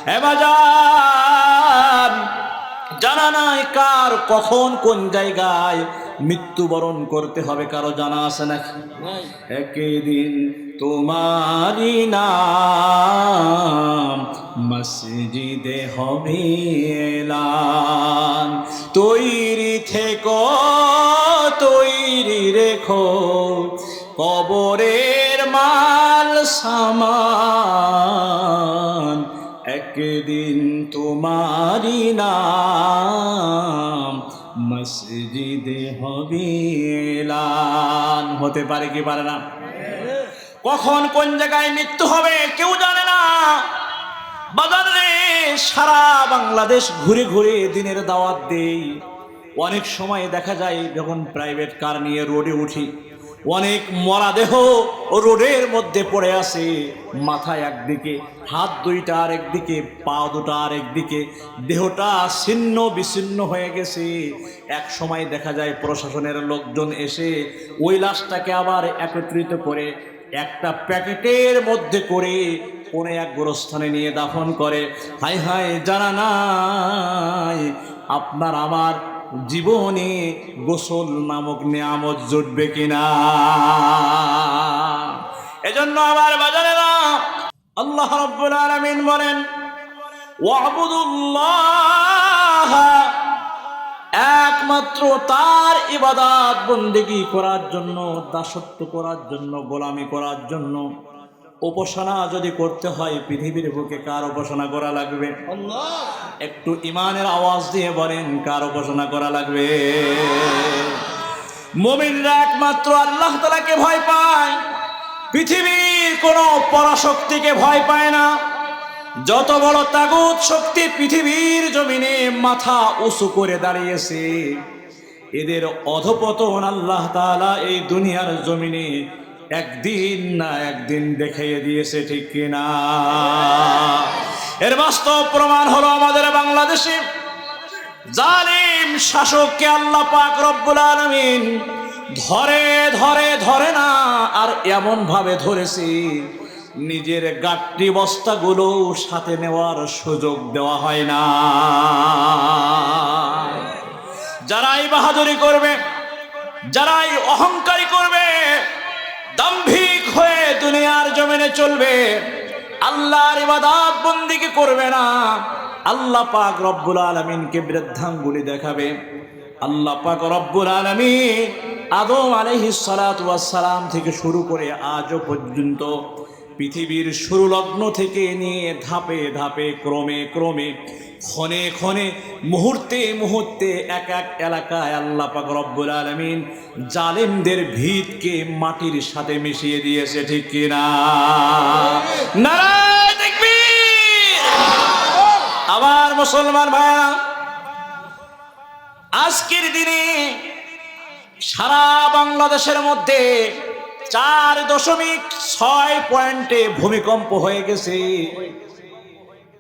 হে বাজান, জানা নাই কার কখন কোন জায়গায় মৃত্যুবরণ করতে হবে, কারো জানা আছে নাকি? একদিন তোমারি নাম মসজিদে হবে এলান, তৈরি থেকো তৈরি রেখো কবরের মাল সামান, একদিন তোমারি নাম মসজিদে হবে এলান। হতে পারে কি পারে না? কখন কোন জায়গায় মৃত্যু হবে কেউ জানে না। বাজারে সারা বাংলাদেশ ঘুরে ঘুরে দিনের দাওয়াত দেই। অনেক সময় দেখা যায় যখন প্রাইভেট কার নিয়ে রোডে উঠি, অনেক মরাদেহ রোডের মধ্যে পড়ে আছে, মাথায় একদিকে, হাত দুইটা আর একদিকে, পা দুটা আর একদিকে, দেহটা ছিন্ন বিচ্ছিন্ন হয়ে গেছে। এক সময় দেখা যায় প্রশাসনের লোকজন এসে ওই লাশটাকে আবার একত্রিত করে একটা প্যাকেটের মধ্যে করে কোনে এক গোরস্থানে নিয়ে দাফন করে। হায় হায়, জানা নাই আপনার আমার জীবনে গোসল নামক নিয়ামত জুটবে কিনা। এজন্য আমার বাজারেরা আল্লাহ রাব্বুল আলামিন বলেন, ওয়াবুদুল্লাহ, একমাত্র তার ইবাদত বন্দেগী করার জন্য, দাসত্ব করার জন্য, গোলামি করার জন্য। উপাসনা যদি করতে হয় পৃথিবীর বুকে কার উপাসনা করা লাগবে? একটু ইমানের আওয়াজ দিয়ে বলেন, কার উপাসনা করা লাগবে? মুমিনরা একমাত্র আল্লাহ তাআলাকে ভয় পায়, পৃথিবীর কোনো পরাশক্তিকে ভয় পায় না। যত বড় তাগুত শক্তি পৃথিবীর জমিনে মাথা উঁচু করে দাঁড়িয়েছে, এদের অধপতন আল্লাহ তাআলা এই দুনিয়ার জমিনে একদিন না একদিন দেখিয়ে দিয়েছে, ঠিক কিনা? এর বাস্তব প্রমাণ হলো আমাদের বাংলাদেশে জালিম শাসককে আল্লাহ পাক রব্বুল আলামিন ধরে ধরে ধরে না, আর এমন ভাবে ধরেছে নিজের গাট্টি বস্তাগুলো সাথে নেওয়ার সুযোগ দেওয়া হয় না। যারাই বাহাদুরি করবে, যারাই অহংকারী করবে, দাম্ভিক হয়ে দুনিয়ার জমিনে চলবে, আল্লাহর ইবাদত বন্দেগী করবে না, আল্লাহ পাক রব্বুল আলামিনকে বৃদ্ধাঙ্গুলি দেখাবে। আল্লাহ পাক রব্বুল আলামিন আদম আলাইহিস সালাতু ওয়াস সালাম থেকে শুরু করে আজও পর্যন্ত পৃথিবীর শুরু লগ্ন থেকে নিয়ে ধাপে ধাপে ক্রমে ক্রমে ক্ষণে ক্ষণে মুহূর্তে মুহূর্তে এক এক এলাকায় আল্লাহ পাক রব্বুল আলামিন জালেমদের ভিতকে মাটির সাথে মিশিয়ে দিয়েছে, ঠিক কিনা? নারায়ে তাকবীর! আবার মুসলমান ভাইরা, আজকের দিনে সারা বাংলাদেশের মধ্যে 4.6 পয়েন্টে ভূমিকম্প হয়ে গেছে।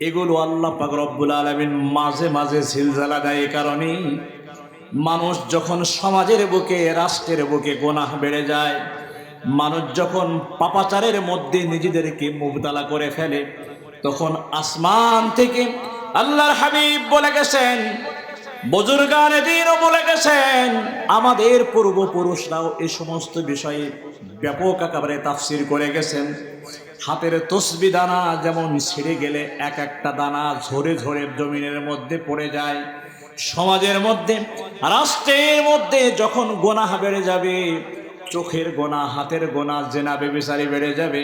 এগুলো আল্লাহ পাক রব্বুল আলামিন মাঝে মাঝে সিলসিলা দেয়। এই কারণে মানুষ যখন সমাজের বুকে, রাষ্ট্রের বুকে গুনাহ বেড়ে যায়, মানুষ যখন পাপাচারের মধ্যে নিজেদেরকে মুবতালা করে ফেলে, তখন আসমান থেকে আল্লাহর হাবিব বলে গেছেন, বুজুর্গানে দ্বীনও বলে গেছেন, আমাদের পূর্বপুরুষরাও এই সমস্ত বিষয়ে ব্যাপক আকারে তাফসীর করে গেছেন। হাতের তসবিহ দানা যেমন ছিঁড়ে গেলে এক একটা দানা ঝরে ঝরে জমিনের মধ্যে পড়ে যায়, সমাজের মধ্যে, রাষ্ট্রের মধ্যে যখন গুনাহ বেড়ে যাবে, চোখের গোনা, হাতের গোনা, জেনা ব্যভিচারী বেড়ে যাবে,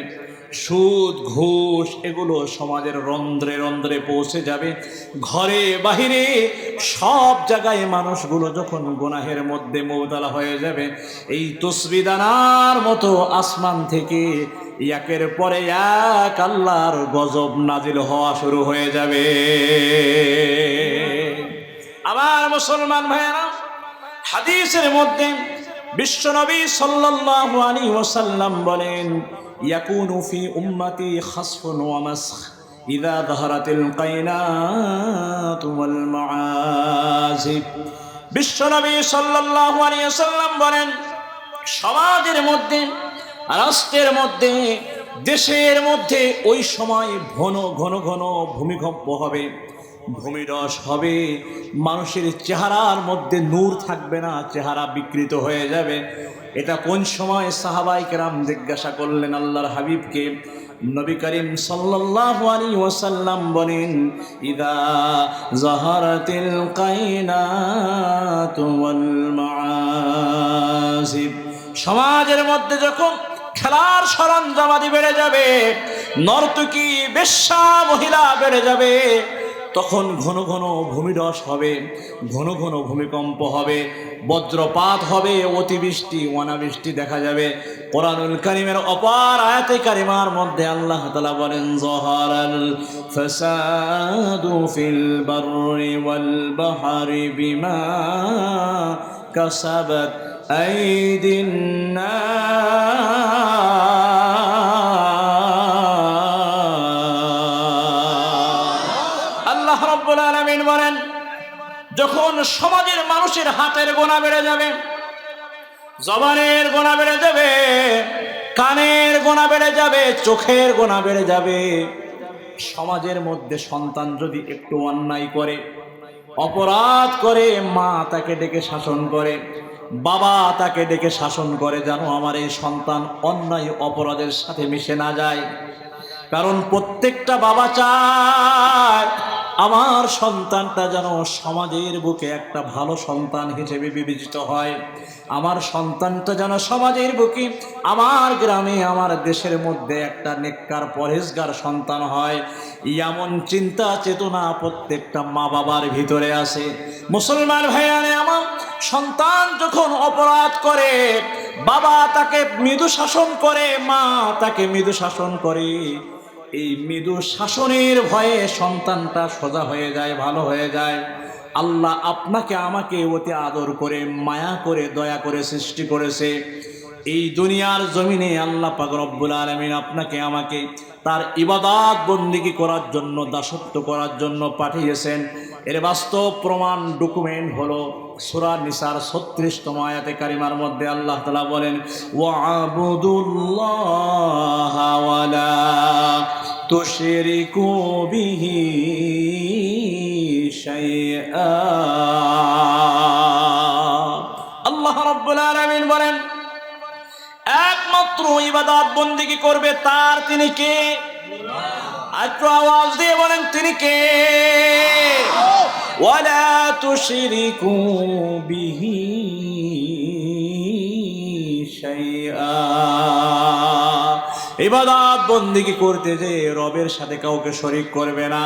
সুদ ঘুষ এগুলো সমাজের রন্ধ্রে রন্ধ্রে পৌঁছে যাবে, ঘরে বাহিরে সব জায়গায় মানুষগুলো যখন গুনাহের মধ্যে মুবতালা হয়ে যাবে, এই তসবিহ দানার মতো আসমান থেকে একের পরে এক আল্লাহর গজব নাজিল হওয়া শুরু হয়ে যাবে। আমার মুসলমান ভাইয়েরা, হাদিসের মধ্যে বিশ্বনবী সাল্লাল্লাহু আলাইহি ওয়াসাল্লাম বলেন, ইয়াকুনু ফি উম্মতি খাসফুন ওয়া মাসখ ইযা যাহারাতিল কায়নাতু ওয়াল মাআজিব। বিশ্বনবী সাল্লাল্লাহু আলাইহি ওয়াসাল্লাম বলেন, সমাজের মধ্যে, রাষ্ট্রের মধ্যে দেশের মধ্যে ওই সময় ঘন ঘন ঘন ভূমিকম্প হবে, ভূমিধস হবে, মানুষের চেহারার মধ্যে নূর থাকবে না, চেহারা বিকৃত হয়ে যাবে। এটা কোন সময়? সাহাবায়ে কেরাম জিজ্ঞাসা করলেন আল্লাহর হাবিবকে। নবী করিম সাল্লাল্লাহু আলাইহি ওয়াসাল্লাম বলেন, ইদা যাহারাতিল কায়নাতু ওয়াল মাআসিব, সমাজের মধ্যে যখন খেলার সরঞ্জামাদি বেড়ে যাবে, নর্তকী বেশ্যা মহিলা বেড়ে যাবে, তখন ঘন ঘন ভূমিধস হবে, ঘন ঘন ভূমিকম্প হবে, বজ্রপাত হবে, অতিবৃষ্টি অনাবৃষ্টি দেখা যাবে। কোরআনুল কারীমের অপার আয়াতে কারিমার মধ্যে আল্লাহ তাআলা বলেন, যাহারাল ফাসাদু ফিল বাররি ওয়াল বাহরি বিমা কাসাবাত আইদিন আল্লাহ রাব্বুল আলামিন বলেন, যখন সমাজের মানুষের হাতের গোনা বেড়ে যাবে, জবানের গোনা বেড়ে যাবে, কানের গোনা বেড়ে যাবে, চোখের গোনা বেড়ে যাবে, সমাজের মধ্যে সন্তান যদি একটু অন্যায় করে, অপরাধ করে, মা তাকে ডেকে শাসন করে, বাবা তাকে ডেকে শাসন করে, জানো আমার এই সন্তান অন্যায় অপরাধের সাথে মিশে না যায়। কারণ প্রত্যেকটা বাবা চায় আমার সন্তানটা যেন সমাজের বুকে একটা ভালো সন্তান হিসেবে বিবেচিত হয়, আমার সন্তানটা যেন সমাজের বুকে, আমার গ্রামে, আমার দেশের মধ্যে একটা নেককার পরহেজগার সন্তান হয়। এমন চিন্তা চেতনা প্রত্যেকটা মা বাবার ভিতরে আছে। মুসলমান ভাইয়ারে আমার, সন্তান যখন অপরাধ করে, বাবা তাকে মৃদু শাসন করে, মা তাকে মৃদু শাসন করে, এই মৃদু শাসনের ভয়ে সন্তানটা সোজা হয়ে যায়, ভালো হয়ে যায়। আল্লাহ আপনাকে আমাকে অতি আদর করে, মায়া করে, দয়া করে সৃষ্টি করেছে। এই দুনিয়ার জমিনে আল্লাহ পাক রব্বুল আলামিন আপনাকে আমাকে তার ইবাদত বন্দেগী করার জন্য, দাসত্ব করার জন্য পাঠিয়েছেন। এর বাস্তব প্রমাণ ডকুমেন্ট হলো সূরা নিসার 36তম আয়াতে কারিমার মধ্যে আল্লাহ তাআলা বলেন, ওয়া'বুদুল্লাহা ওয়ালা তুশরিকু বিহি শাইআ। আল্লাহ রাব্বুল আলামিন বলেন, একমাত্র ইবাদত বন্দেগী করবে তার, তিনি কে? একটু আওয়াজ দিয়ে বলেন, তিনি কে? ওয়ালা তুশরিকু বিহি শাইআ। ইবাদত বন্দেগী করতে যে রবের সাথে কাউকে শরীক করবে না,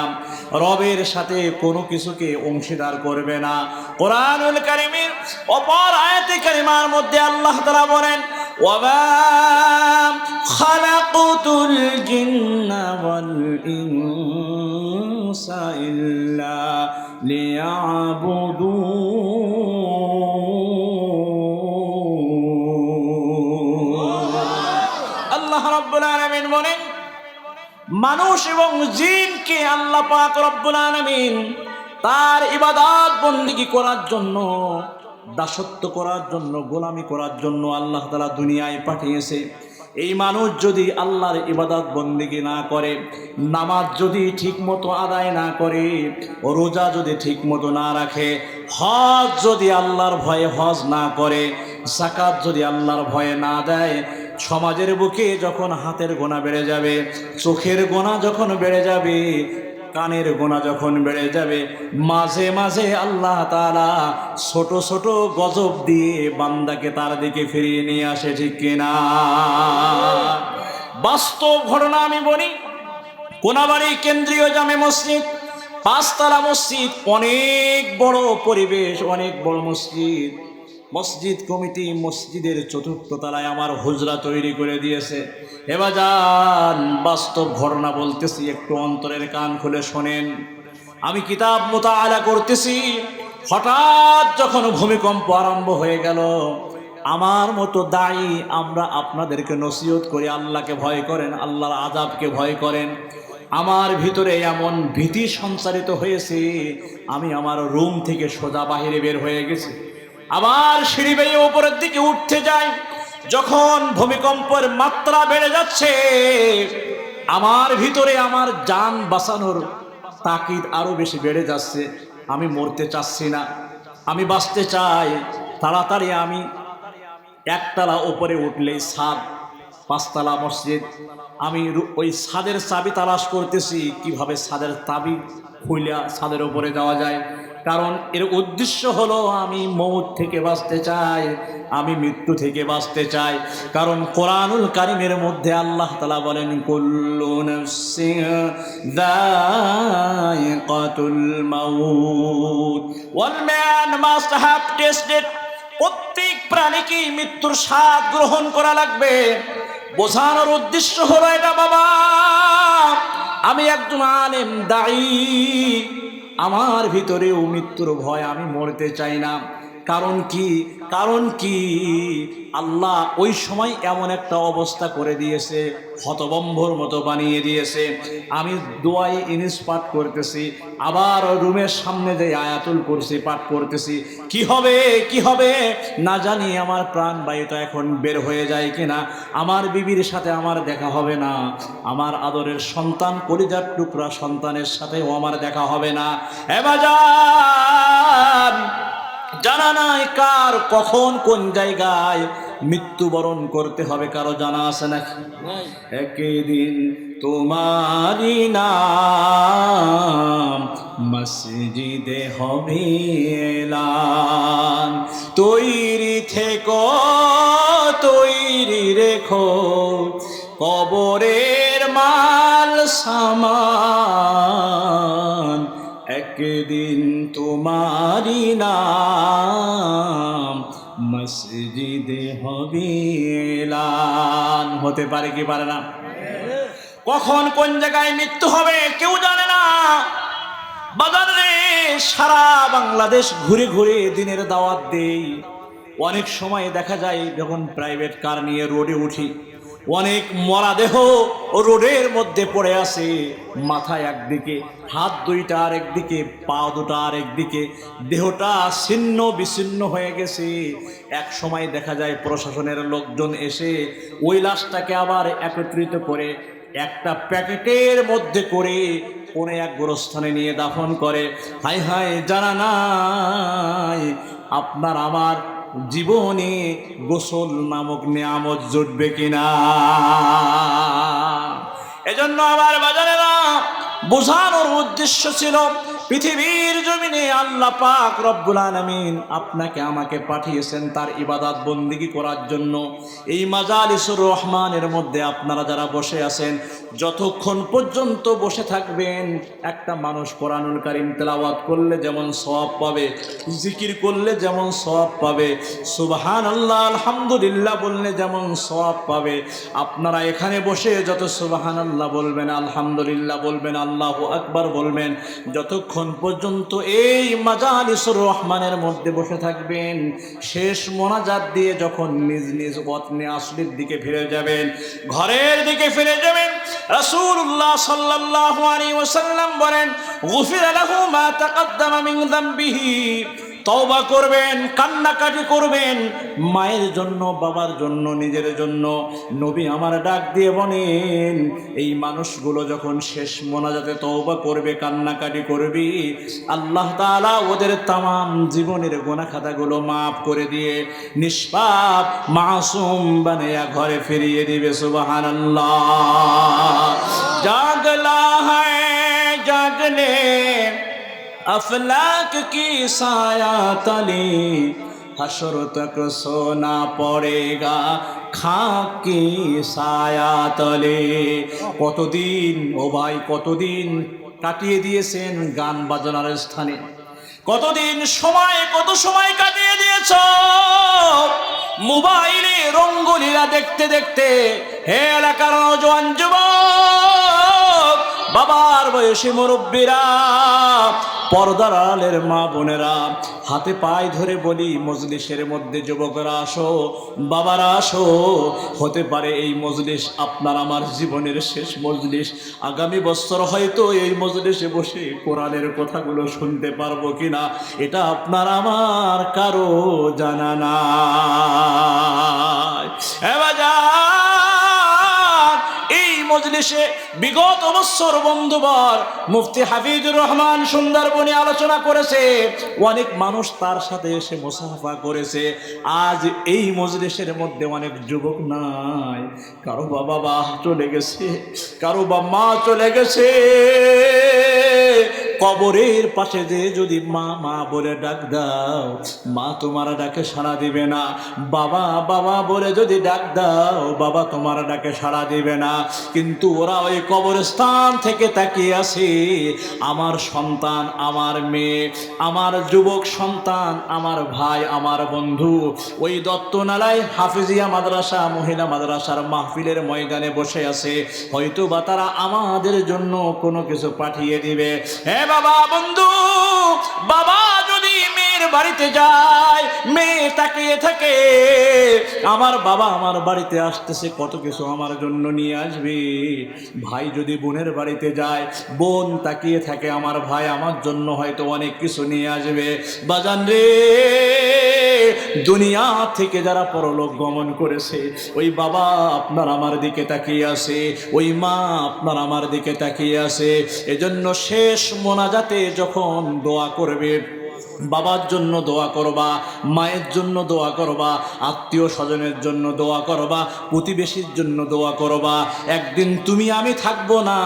রবের সাথে কোনো কিছুকে অংশীদার করবে না। কোরআনুল কারীমের অপর আয়াতে কারিমার মধ্যে আল্লাহ তাআলা বলেন, ওয়ামা খালাকতুল জিন্না ওয়াল ইনসা ইল্লা লিয়াবুদুন। আল্লাহ রাব্বুল আলামিন বলেন, মানুষ এবং জিনকে আল্লাহ পাক রব্বুল আলামিন তার ইবাদত বন্দেগী করার জন্য, দাসত্ব করার জন্য, গোলামি করার জন্য আল্লাহ তাআলা দুনিয়ায় পাঠিয়েছে। এই মানুষ যদি আল্লাহর ইবাদত বন্দেগী না করে, নামাজ যদি ঠিকমতো আদায় না করে, রোজা যদি ঠিকমতো না রাখে, হজ যদি আল্লাহর ভয়ে হজ না করে, যাকাত যদি আল্লাহর ভয়ে না দেয়, সমাজের বুকে যখন হাতের গোনা বেড়ে যাবে, চোখের গোনা যখন বেড়ে যাবে, কানের গোনা যখন বেড়ে যাবে, মাঝে মাঝে আল্লাহ তাআলা ছোট ছোট গজব দিয়ে বান্দাকে তার দিকে ফিরিয়ে নিয়ে আসে, ঠিক কিনা? বাস্তব ঘটনা আমি বলি। কোনাবাড়ি কেন্দ্রীয় জামে মসজিদ, 5 তলা মসজিদ, অনেক বড় পরিবেশ, অনেক বড় মসজিদ। মসজিদ কমিটি মসজিদের 4র্থ তলায় আমার হুজরা তৈরি করে দিয়েছে। এবার যান, বাস্তব ঘটনা বলতেছি, একটু অন্তরের কান খুলে শোনেন। আমি কিতাব মুতাআলা করতেছি, হঠাৎ যখন ভূমিকম্প আরম্ভ হয়ে গেল, আমার মতো দায়ী আমরা আপনাদেরকে নসিহত করি, আল্লাহকে ভয় করেন, আল্লাহর আযাবকে ভয় করেন। আমার ভিতরে এমন ভীতি সঞ্চারিত হয়েছে, আমি আমার রুম থেকে সোজা বাহিরে বের হয়ে গেছি। আবার সিঁড়ি বেয়ে উপরের দিকে উঠতে যাই, যখন ভূমিকম্পের মাত্রা বেড়ে যাচ্ছে, আমার ভিতরে আমার জান বাঁচানোর তাকিদ আরো বেশি বেড়ে যাচ্ছে। আমি মরতে চাচ্ছি না, আমি বাঁচতে চাই। তাড়াতাড়ি আমি একতলা উপরে উঠলেই ছাদ, পাঁচতলা মসজিদ, আমি ওই ছাদের চাবি তালাশ করতেছি কিভাবে ছাদের চাবি খুইলা ছাদের উপরে যাওয়া যায়। কারণ এর উদ্দেশ্য হলো আমি মৌত থেকে বাঁচতে চাই, আমি মৃত্যু থেকে বাঁচতে চাই। কারণ কোরআনুল কারীমের মধ্যে আল্লাহ তাআলা বলেন, কুল্লু নাফসিন যায়িকাতুল মাউত ওয়াল ম্যান মাস্ট হ্যাভ টেস্টেড। প্রত্যেক প্রাণীকে মৃত্যুর স্বাদ গ্রহণ করা লাগবে। বোঝানোর উদ্দেশ্য হলো এটা, বাবা আমি একজন আলেম দায়ী, আমার ভিতরেও মৃত্যুর ভয়, আমি মরতে চাই না। কারণ কি? কারণ কি? আল্লাহ ওই সময় এমন একটা অবস্থা করে দিয়েছে, হতবম্বর মতো বানিয়ে দিয়েছে। আমি দোয়ায়ে ইনিস পাঠ করতেছি, আবার রুমের সামনে যে আয়াতুল কুরসি পাঠ করতেছি, কি হবে কি হবে না জানি, আমার প্রাণবায়ুটা এখন বের হয়ে যায় কিনা, আমার বিবির সাথে আমার দেখা হবে না, আমার আদরের সন্তান কলিজার টুকরা সন্তানের সাথেও আমার দেখা হবে না। হে বাজার, জানা নাই কার কখন কোন জায়গায় মৃত্যুবরণ করতে হবে, কারো জানা আছে নাকি? একদিন তোমারি নাম মসজিদে হবে এলান, তৈরি থেকো তৈরি রেখো কবরের মাল সামান, একদিন তোমারি নাম মসজিদে হবে এলান। হতে পারে কি পারে না? কখন কোন জায়গায় মৃত্যু হবে কেউ জানে না। বাজারে সারা বাংলাদেশ ঘুরে ঘুরে দিনের দাওয়াত দেই। অনেক সময় দেখা যায় যখন প্রাইভেট কার নিয়ে রোডে উঠি, অনেক মরাদেহ রোডের মধ্যে পড়ে আছে, মাথা একদিকে, হাত দুইটা আর একদিকে, পা দুটা আর একদিকে, দেহটা ছিন্ন বিচ্ছিন্ন হয়ে গেছে। এক সময় দেখা যায় প্রশাসনের লোকজন এসে ওই লাশটাকে আবার একত্রিত করে একটা প্যাকেটের মধ্যে করে কোনো এক গোরস্থানে নিয়ে দাফন করে। হায় হায়, জানা নাই আপনার আমার জীবনে গোসল নামক নিয়ামত জুটবে কিনা। এজন্য আমার বাজারেরা বোঝানোর উদ্দেশ্য ছিল, পৃথিবীর জমিনে আল্লাহ পাক রব্বুল আলামিন আপনাকে আমাকে পাঠিয়েছেন তার ইবাদত বন্দিগি করার জন্য। এই মাজালিসুর রহমানের মধ্যে আপনারা যারা বসে আছেন, যতক্ষণ পর্যন্ত বসে থাকবেন, একটা মানুষ কোরআনুল কারীম তেলাওয়াত করলে যেমন সওয়াব পাবে, জিকির করলে যেমন সওয়াব পাবে, সুবহানাল্লাহ আলহামদুলিল্লাহ বললে যেমন সওয়াব পাবে, আপনারা এখানে বসে যত সুবহানাল্লাহ বলবেন, আলহামদুলিল্লাহ বলবেন, আল্লাহু আকবার বলবেন, যতক্ষণ পর্যন্ত এই মাজালিসুর রহমানের মধ্যে বসে থাকবেন, শেষ মোনাজাত দিয়ে যখন নিজ নিজ ওয়াতনে আসলির দিকে ফিরে যাবেন, ঘরের দিকে ফিরে যাবেন, রাসূলুল্লাহ সাল্লাল্লাহু আলাইহি ওয়াসাল্লাম বলেন, গুফিরা লাহু মা তাকাদ্দামা মিন যামবিহি। তওবা করবেন, কান্নাকাটি করবেন, মায়ের জন্য, বাবার জন্য, নিজের জন্য। নবী আমার ডাক দিয়ে বলেন, এই মানুষগুলো যখন শেষ মোনাজাতে তওবা করবে, কান্নাকাটি করবে, আল্লাহ তাআলা ওদের তামাম জীবনের গুনাহ খাতাগুলো মাফ করে দিয়ে নিষ্পাপ মাসুম বানিয়ে ঘরে ফিরিয়ে দিবে। সুবহানাল্লাহ। জাগলা হ্যায় জাগলে अफलाक की साया तले, हशर तक सोना पड़ेगा खाक की साया तले। কতদিন ও ভাই, কতদিন কাটিয়ে দিয়েছেন গান বাজনার স্থানে, কতদিন সময়, কত সময় কাটিয়ে দিয়েছ মোবাইলে রঙ্গলীলা দেখতে দেখতে। হে এলাকার নওজোয়ান যুবক, বাবার বয়সী মুরব্বীরা, পর্দার আড়ালের মা বোনেরা, হাতে পায়ে ধরে বলি মজলিসের মধ্যে যুবকরা আসো, বাবারা আসো। হতে পারে এই মজলিস আপনার আমার জীবনের শেষ মজলিস। আগামী বছর হয়তো এই মজলিসে বসে কোরআনের কথাগুলো শুনতে পারবো কিনা এটা আপনার আমার কারো জানা নাই। এই মজলিসে বিগত বছর বন্ধুবার মুফতি হাফিজুর রহমান সুন্দরবনী আলোচনা করেছে, অনেক মানুষ তার সাথে এসে মুসাফা করেছে। আজ এই মজলিসের মধ্যে অনেক যুবক নাই, কারো বাবা চলে গেছে, কারো মা চলে গেছে। কবরের পাশে যে যদি মা মা বলে ডাক দাও, মা তোমার ডাকে সাড়া দিবে না। বাবা বাবা বলে যদি ডাক দাও, বাবা তোমার ডাকে সাড়া দিবে না। কিন্তু ওরা ওই কবরস্থান থেকে তাকিয়ে আছে, আমার সন্তান, আমার মেয়ে, আমার যুবক সন্তান, আমার ভাই, আমার বন্ধু ওই দত্তনালায় হাফিজিয়া মাদ্রাসা মহিলা মাদ্রাসার মাহফিলের ময়দানে বসে আছে। হয়তো বা তারা আমাদের জন্য কোনো কিছু পাঠিয়ে দিবে। হে বাবা বন্ধু, বাবা যদি মেয়ের বাড়িতে যায়, মেয়ে তাকিয়ে থাকে, আমার বাবা আমার বাড়িতে আসতেছে, কত কিছু আমার জন্য নিয়ে আসবে। ভাই যদি বোনের বাড়িতে যায়, বোন তাকিয়ে থাকে, আমার ভাই আমার জন্য হয়তো অনেক কিছু নিয়ে আসবে। বাজান রে, দুনিয়া থেকে যারা পরলোক গমন করেছে, ওই বাবা আপনার আমার দিকে তাকিয়ে আছে, ওই মা আপনার আমার দিকে তাকিয়ে আছে। এজন্য শেষ মোনাজাতে যখন দোয়া করবে, বাবার জন্য দোয়া করবা, মায়ের জন্য দোয়া করবা, আত্মীয় স্বজনের জন্য দোয়া করবা, প্রতিবেশীর জন্য দোয়া করবা। একদিন তুমি আমি থাকবো না,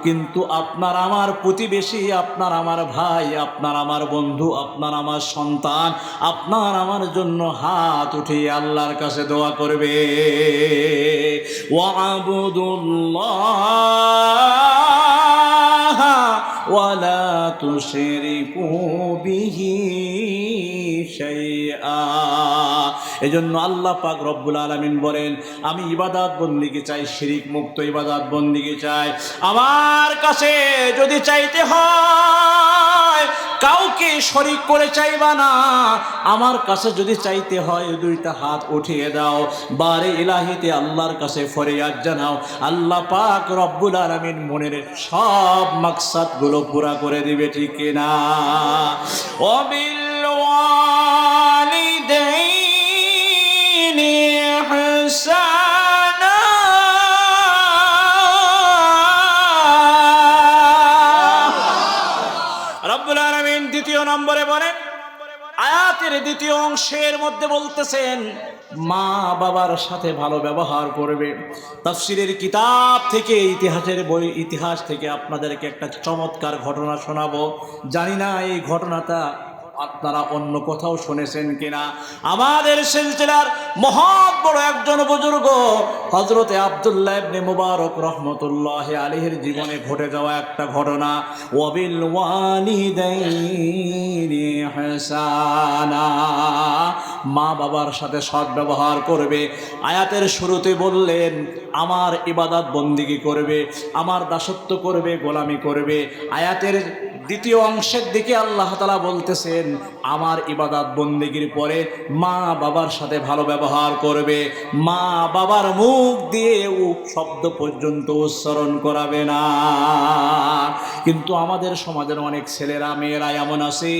কিন্তু আপনার আমার প্রতিবেশী, আপনার আমার ভাই, আপনার আমার বন্ধু, আপনার আমার সন্তান, আপনার আমার জন্য হাত উঠিয়ে আল্লাহর কাছে দোয়া করবে। ওয়াবুদুল্লাহ ওয়ালা তুশরিকু বিহি শাইআ। এজন্য আল্লাহ পাক রব্বুল আলামিন বলেন, আমি ইবাদত বন্দিগি চাই, শিরিক মুক্ত ইবাদত বন্দিগি চাই। আমার কাছে যদি চাইতে হয়, কাউকে শরীক করে চাইবা না। আমার কাছে যদি চাইতে হয়, দুইটা হাত উঠিয়ে দাও, বারে ইলাহিতে আল্লাহর কাছে ফরিয়াদ জানাও। আল্লাহ পাক রব্বুল আলামিন মনের সব মাকসাদগুলো পুরা করে দিবে, ঠিক কিনা? ওয়াবিল ওয়ালিদাইনি ইহসানা। রব্বুল আলামিন দ্বিতীয় নম্বরে বলেন, আয়াতের দ্বিতীয় অংশের মধ্যে বলতেছেন মা বাবার সাথে ভালো ব্যবহার করবে। তাফসীরের কিতাব থেকে, ইতিহাসের বই, ইতিহাস থেকে আপনাদেরকে একটা চমৎকার ঘটনা শোনাবো। জানি না এই ঘটনাটা আপনারা অন্য কোথাও শুনেছেন কিনা। আমাদের সিলসিলার মহৎ বড় একজন বুজুর্গ হযরতে আব্দুল্লাহ ইবনে মুবারক রহমতুল্লাহ আলাইহির জীবনে ঘটে যাওয়া একটা ঘটনা। ওয়াবিল ওয়ালিদাইনি ইহসানা, মা বাবার সাথে সৎ ব্যবহার করবে। আয়াতের শুরুতে বললেন আমার ইবাদত বন্দিগি করবে, আমার দাসত্ব করবে, গোলামি করবে। আয়াতের দ্বিতীয় অংশের দিকে আল্লাহ তাআলা বলতেছেন আমার ইবাদত বন্দিগির পরে মা বাবার সাথে ভালো ব্যবহার করবে, মা বাবার মুখ দিয়ে শব্দ পর্যন্ত উচ্চারণ করাবে না। কিন্তু আমাদের সমাজের অনেক ছেলেরা মেয়েরা এমন আছে,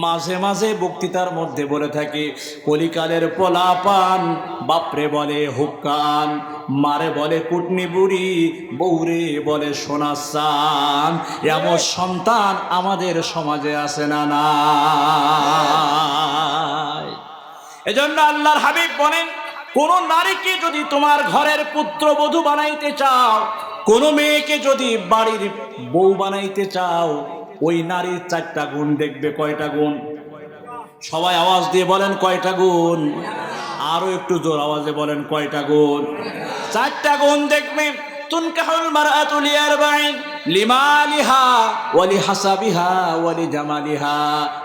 মাঝে মাঝে বক্তৃতার মধ্যে বলে থাকে কলিকালের পোলাপান, বাপরে বলে হুক্কান, মারে বলে কুটনি বুড়ি, বউরে বলে সোনা চান। এমন সন্তান আমাদের সমাজে আছে না নাই? এজন্য আল্লাহর হাবিব বলেন, কোন নারীকে যদি তোমার ঘরের পুত্রবধূ বানাইতে চাও, কোন মেয়েকে যদি বাড়ির বউ বানাইতে চাও, ওই নারীর 4টা গুণ দেখবে। কয়টা গুণ? সবাই আওয়াজ দিয়ে বলেন কয়টা গুণ? আরো একটু জোর আওয়াজে বলেন কয়টা গুণ? 4টা গুণ দেখবে। তুনকাহুল মারআতু লিআরবাইন, লিমালিহা ওয়া লিহাসাবিহা ওয়া লিজামালিহা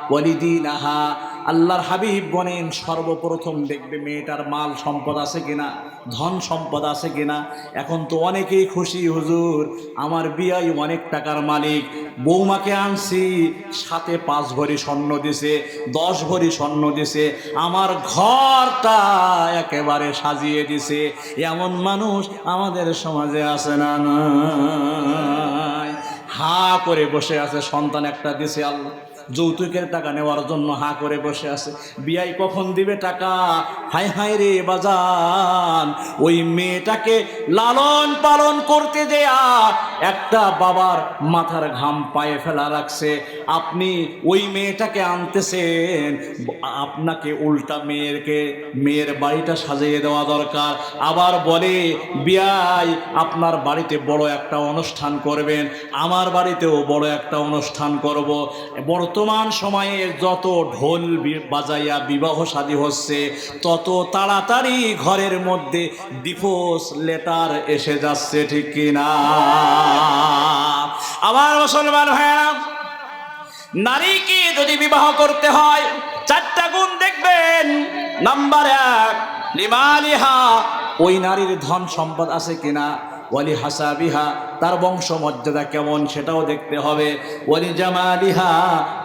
ওয়া লিদীনিহা। আল্লাহর হাবিব বলেন সর্বপ্রথম দেখবে মেয়েটার মাল সম্পদ আছে কিনা, ধন সম্পদ আছে কিনা। এখন তো অনেকেই খুশি, হুজুর আমার বিয়াই অনেক টাকার মালিক, বৌমাকে আনছি, সাথে 5 ভরি স্বর্ণ দিছে, 10 ভরি স্বর্ণ দিছে, আমার ঘরটা একেবারে সাজিয়ে দিছে। এমন মানুষ আমাদের সমাজে আছে না? নাই। হা করে বসে আছে, সন্তান একটা দিছে আল্লাহ, যৌতুকের টাকা নেওয়ার জন্য হা করে বসে আছে। বিয়াই কখন দিবে টাকা? হায় হায় রে বাজান, ওই মেয়েটাকে লালন পালন করতে দেয়া একটা বাবার মাথার ঘাম পায়ে ফেলা রাখছে। আপনি ওই মেয়েটাকে আনতেছেন, আপনাকে উল্টা মেয়ের বাড়িটা সাজিয়ে দেওয়া দরকার। আবার বলে বিয়াই আপনার বাড়িতে বড় একটা অনুষ্ঠান করবেন, আমার বাড়িতেও বড় একটা অনুষ্ঠান করব। বর্তমান সময়ে যত ঢোল বাজাইয়া বিবাহ শাদী হচ্ছে, তত তাড়াতাড়ি ঘরের মধ্যে ডিভোর্স লেটার এসে যাচ্ছে, ঠিক কিনা? আমার মুসলমান ভাইরা, নারীকে যদি বিবাহ করতে হয় 4টা গুণ দেখবেন। নাম্বার 1, লিমালিহা, ওই নারীর ধন সম্পদ আছে কিনা। ওয়ালি হাসাবিহা, তার বংশ মর্যাদা কেমন সেটাও দেখতে হবে। ওয়ালি জামালিহা,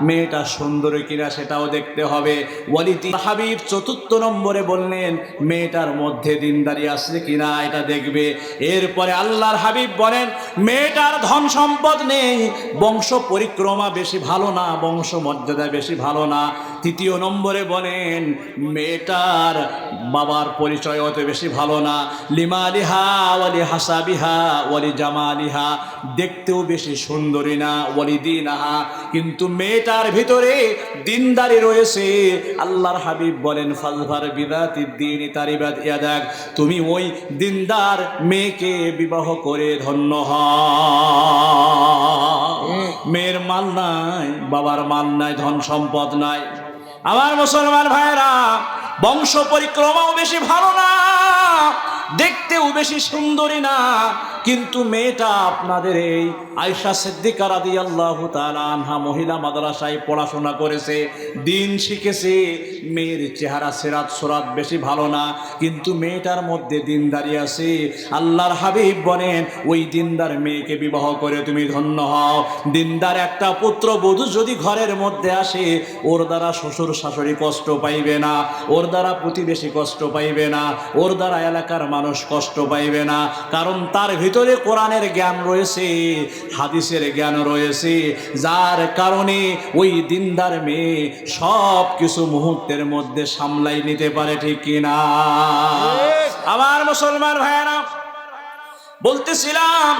মেয়েটা সুন্দরী কিনা সেটাও দেখতে হবে। ওয়ালি হাবিব 4র্থ নম্বরে বললেন মেয়েটার মধ্যে দিনদারি আছে কিনা এটা দেখবে। এরপরে আল্লাহর হাবিব বলেন মেয়েটার ধন সম্পদ নেই, বংশ পরিক্রমা বেশি ভালো না, বংশ মর্যাদা বেশি ভালো না। 3য় নম্বরে বলেন মেয়েটার বাবার পরিচয় অত বেশি ভালো না। লিমালিহা ওয়ালি হাসাবিহা ওয়ালি জামালিহা, দেখতেও বেশি সুন্দরী না। ওয়ালি দীনাহা, কিন্তু মেয়েটার ভিতরে দিনদারি রয়েছে। আল্লাহর হাবিব বলেন ফাজফার বিযাতিদ দীনি তারিবাত ইয়াদাক, তুমি ওই দিনদার মেয়েকে বিবাহ করে ধন্য হও। মেয়ের মাল নাই, বাবার মাল নাই, ধন সম্পদ নাই। আমার মুসলমান ভাইরা, বংশ পরিক্রমাও বেশি ভালো না, দেখতেও বেশি সুন্দরী না, কিন্তু মেয়েটা আপনাদের এই আয়েশা সিদ্দিকা রাদিয়াল্লাহু তাআলা আনহা মহিলা মাদ্রাসায় পড়াশোনা করেছে, দিন শিখেছে। মেয়ের চেহারা সিরাত সুরাত বেশি ভালো না, কিন্তু মেয়েটার মধ্যে দিনদারি আছে। আল্লাহর হাবিব বলেন ওই দিনদার মেয়েকে বিবাহ করে তুমি ধন্য হও। দিনদার একটা পুত্র বধূ যদি ঘরের মধ্যে আসে, ওর দ্বারা শ্বশুর শাশুড়ি কষ্ট পাইবে না, ওর দ্বারা প্রতিবেশী কষ্ট পাইবে না, ওর দ্বারা এলাকার মানুষ কষ্ট পাইবে না, কারণ তার ভিতরে কোরআনের জ্ঞান রয়েছে, হাদিসের জ্ঞান রয়েছে, যার কারণে ওই দিনদার মেয়ে সব কিছু মুহূর্তের মধ্যে সামলাই নিতে পারে, ঠিক কিনা? আমার মুসলমান ভাইয়েরা, বলতেছিলাম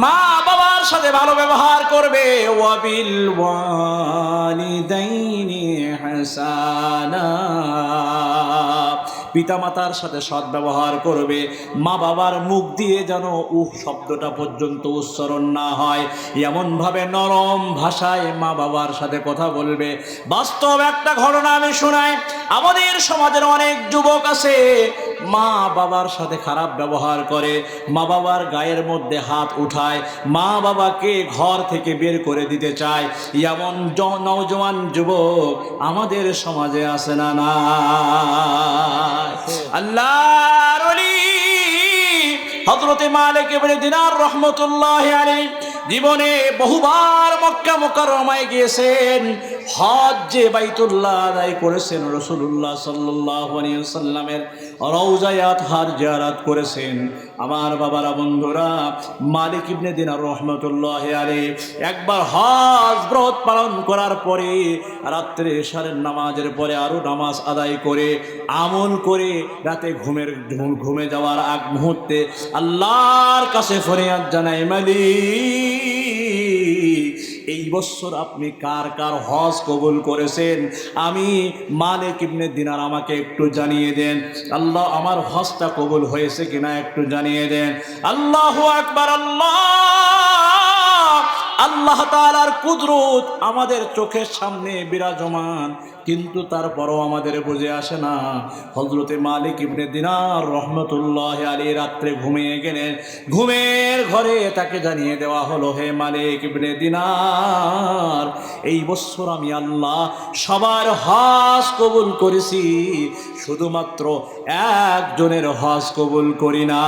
মা বাবার সাথে ভালো ব্যবহার করবে। ওয়াবিল ওয়ালিদাইনি হাসানা, পিতামাতার সাথে সৎ ব্যবহার করবে। মা বাবার মুখ দিয়ে যেন শব্দটা পর্যন্ত উচ্চারণ না হয়, এমনভাবে নরম ভাষায় মা বাবার সাথে কথা বলবে। বাস্তব একটা ঘটনা আমি শোনাই। আমাদের সমাজের অনেক যুবক আছে মা বাবার সাথে খারাপ ব্যবহার করে, মা বাবার গায়ের মধ্যে হাত উঠায়, মা বাবাকে ঘর থেকে বের করে দিতে চায়। এমন নওজোয়ান যুবক আমাদের সমাজে আছে না? না, আল্লাহর ওলি হযরতে মালিক ইবনে দিনার রাহমাতুল্লাহি আলাইহি জীবনে বহুবার মক্কা মুকাররমায় গিয়েছেন, হজ্জে বাইতুল্লাহ আদায় করেছেন, রাসূলুল্লাহ সাল্লাল্লাহু আলাইহি ওয়াসাল্লামের রওজায়ে আতহার জিয়ারত করেছেন। আমার বাবারা, বন্ধুরা, মালিক ইবনে দিনার রাহমাতুল্লাহি আলাইহি একবার হজ ব্রত পালন করার পরে রাত্রে ইশারের নামাজের পরে আরো নামাজ আদায় করে আমল করে রাতে ঘুমে যাওয়ার আগ মুহূর্তে আল্লাহর কাছে ফরিয়াদ জানায়, মালিক এই বছর আপনি কার কার হজ কবুল করেছেন, আমি মালিক ইবনে দিনার আমাকে একটু জানিয়ে দেন। আল্লাহ, আমার হজটা কবুল হয়েছে কিনা একটু জানিয়ে দেন। আল্লাহু আকবার। আল্লাহ তাআলার কুদরত আমাদের চোখের সামনে বিরাজমান, কিন্তু তারপরও আমাদের বুঝে আসে না। হযরতে মালিক ইবনে দিনার রাহমাতুল্লাহি আলাইহি রাত্রে ঘুমিয়ে গেলেন। ঘুমের ঘরে তাকে জানিয়ে দেওয়া হলো, হে মালিক ইবনে দিনার, এই বছর আমি আল্লাহ সবার হজ কবুল করেছি, শুধুমাত্র একজনের হজ কবুল করি না।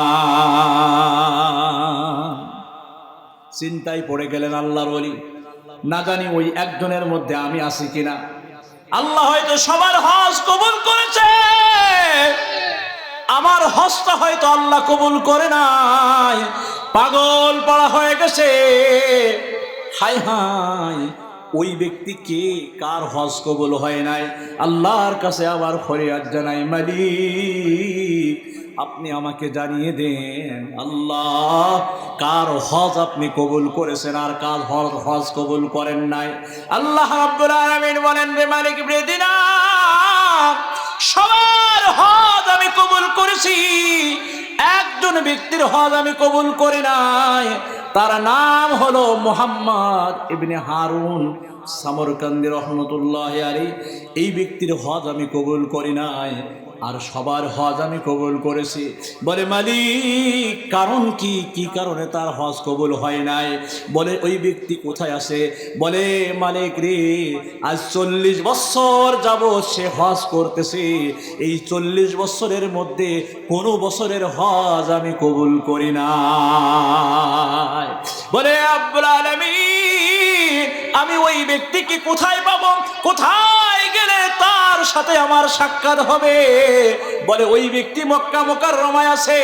চিন্তায় পড়ে গেলেন আল্লাহর ওলি, না জানি ওই একজনের মধ্যে আমি আছি কিনা। আল্লাহ হয়তো সবার হজ কবুল করেছে, আমার হজটা হয়তো আল্লাহ কবুল করে নাই। পাগল পাড়া হয়ে গেছে। হায় হায়, ওই ব্যক্তি কে, কার হজ কবুল হয় নাই? আল্লাহর কাছে আবার ফরিয়াদ জানাই, মালিক আপনি আমাকে জানিয়ে দেন, আল্লাহ কার হজ আপনি কবুল করেছেন আর কার হজ কবুল করেন নাই। আল্লাহ রাব্বুল আলামিন বলেন, রে মালিক ইবনে দিনার, সবার হজ আমি কবুল করেছি, একজন ব্যক্তির হজ আমি কবুল করি নাই। তার নাম হলো মুহাম্মদ ইবনে হারুন সামরকান্দি রহমতুল্লাহি আলাইহি। এই ব্যক্তির হজ আমি কবুল করি নাই, আর সবার হজ আমি কবুল করেছি। বলে মালিক কারণ কি, কি কারণে তার হজ কবুল হয় নাই? বলে ওই ব্যক্তি কোথায় আছে? বলে মালিক রে, আজ 40 বছর যাবৎ সে হজ করতেছে, এই 40 বছরের মধ্যে কোনো বছরের হজ আমি কবুল করি না। বলে রব্বুল আলামিন, আমি ওই ব্যক্তিকে কোথায় পাবো? কোথায় গেলে তার সাথে আমার সাক্ষাৎ হবে? বলে ওই ব্যক্তি মক্কা মুকাররমায় আছে।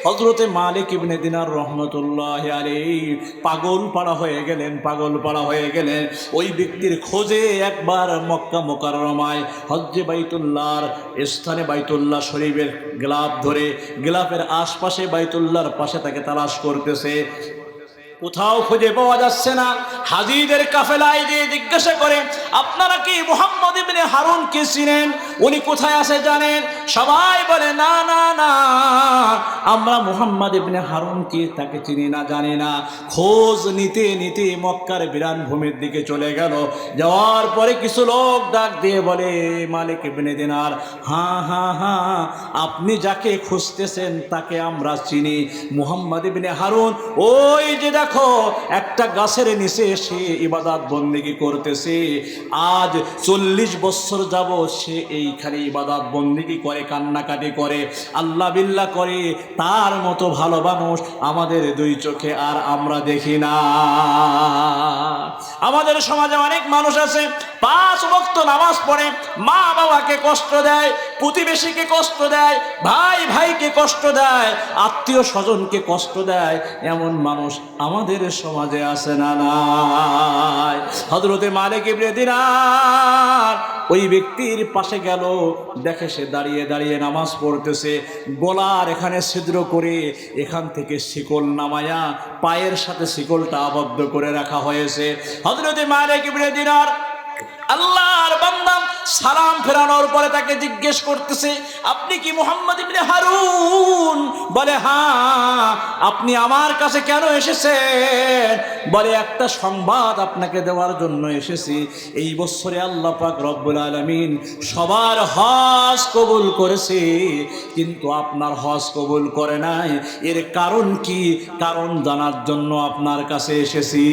হযরতে মালিক ইবনে দিনার রহমতুল্লাহি আলাইহি পাগল পাড়া হয়ে গেলেন, পাগল পাড়া হয়ে গেলেন। ওই ব্যক্তির খোঁজে একবার মক্কা মুকাররমায় হজ্জে বাইতুল্লাহর স্থানে, বাইতুল্লাহ শরীফের গিলাফ ধরে, গিলাফের আশপাশে বাইতুল্লাহর পাশে তাকে তালাশ করতেছে, কোথাও খুঁজে পাওয়া যাচ্ছে না। হাজিদের কাফেলায় যে জিজ্ঞাসা করে, আপনারা কি মুহাম্মদ ইবনে হারুনকে চিনেন? উনি কোথায় আছে জানেন? সবাই বলে না না না, আমরা মুহাম্মদ ইবনে হারুনকে তাকে চিনি না, জানি না। খোঁজ নিতে নিতে মক্কার বিরান ভূমির দিকে চলে গেল। যাওয়ার পরে কিছু লোক ডাক দিয়ে বলে, মালিক ইবনে দিনার, হ্যাঁ হ্যাঁ হ্যাঁ, আপনি যাকে খুঁজতেছেন তাকে আমরা চিনি, মুহাম্মদ ইবনে হারুন। ওই যে দেখো একটা গাছের নিচে সে ইবাদত বন্দেগী করতেছে, আজ 40 বছর যাবত সে এইখানে ইবাদত বন্দেগী করে, কান্নাকাটি করে, আল্লাহ বিল্লাহ করে। তার মতো ভালো মানুষ আমাদের দুই চোখে আর আমরা দেখি না। আমাদের সমাজে অনেক মানুষ আছে 5 ওয়াক্ত নামাজ পড়ে, মা বাবাকে কষ্ট দেয়, প্রতিবেশীকে কষ্ট দেয়, ভাই ভাইকে কষ্ট দেয়, আত্মীয় স্বজনকে কষ্ট দেয়, এমন মানুষ আমাদের সমাজে আছে না নাই? হযরতে মালিক ইবনে দিনার ওই ব্যক্তির পাশে গেল, দেখে সে দাঁড়িয়ে দাঁড়িয়ে নামাজ পড়তেছে, গলার এখানে ছিদ্র করে এখান থেকে শিকল নামায়া পায়ের সাথে শিকলটা আবদ্ধ করে রাখা হয়েছে। হযরতে মালিক ইবনে দিনার আল্লাহর বান্দা সালাম ফেরানোর পরে তাকে জিজ্ঞেস করতেছে, আপনি কি মুহাম্মদ ইবনে হারুন? বলে হ্যাঁ। আপনি আমার কাছে কেন এসেছেন? বলে একটা সংবাদ আপনাকে দেওয়ার জন্য এসেছি। এই বছরে আল্লাহ পাক রব্বুল আলামিন সবার হজ কবুল করেছে, কিন্তু আপনার হজ কবুল করে নাই। এর কারণ কি? কারণ জানার জন্য আপনার কাছে এসেছি।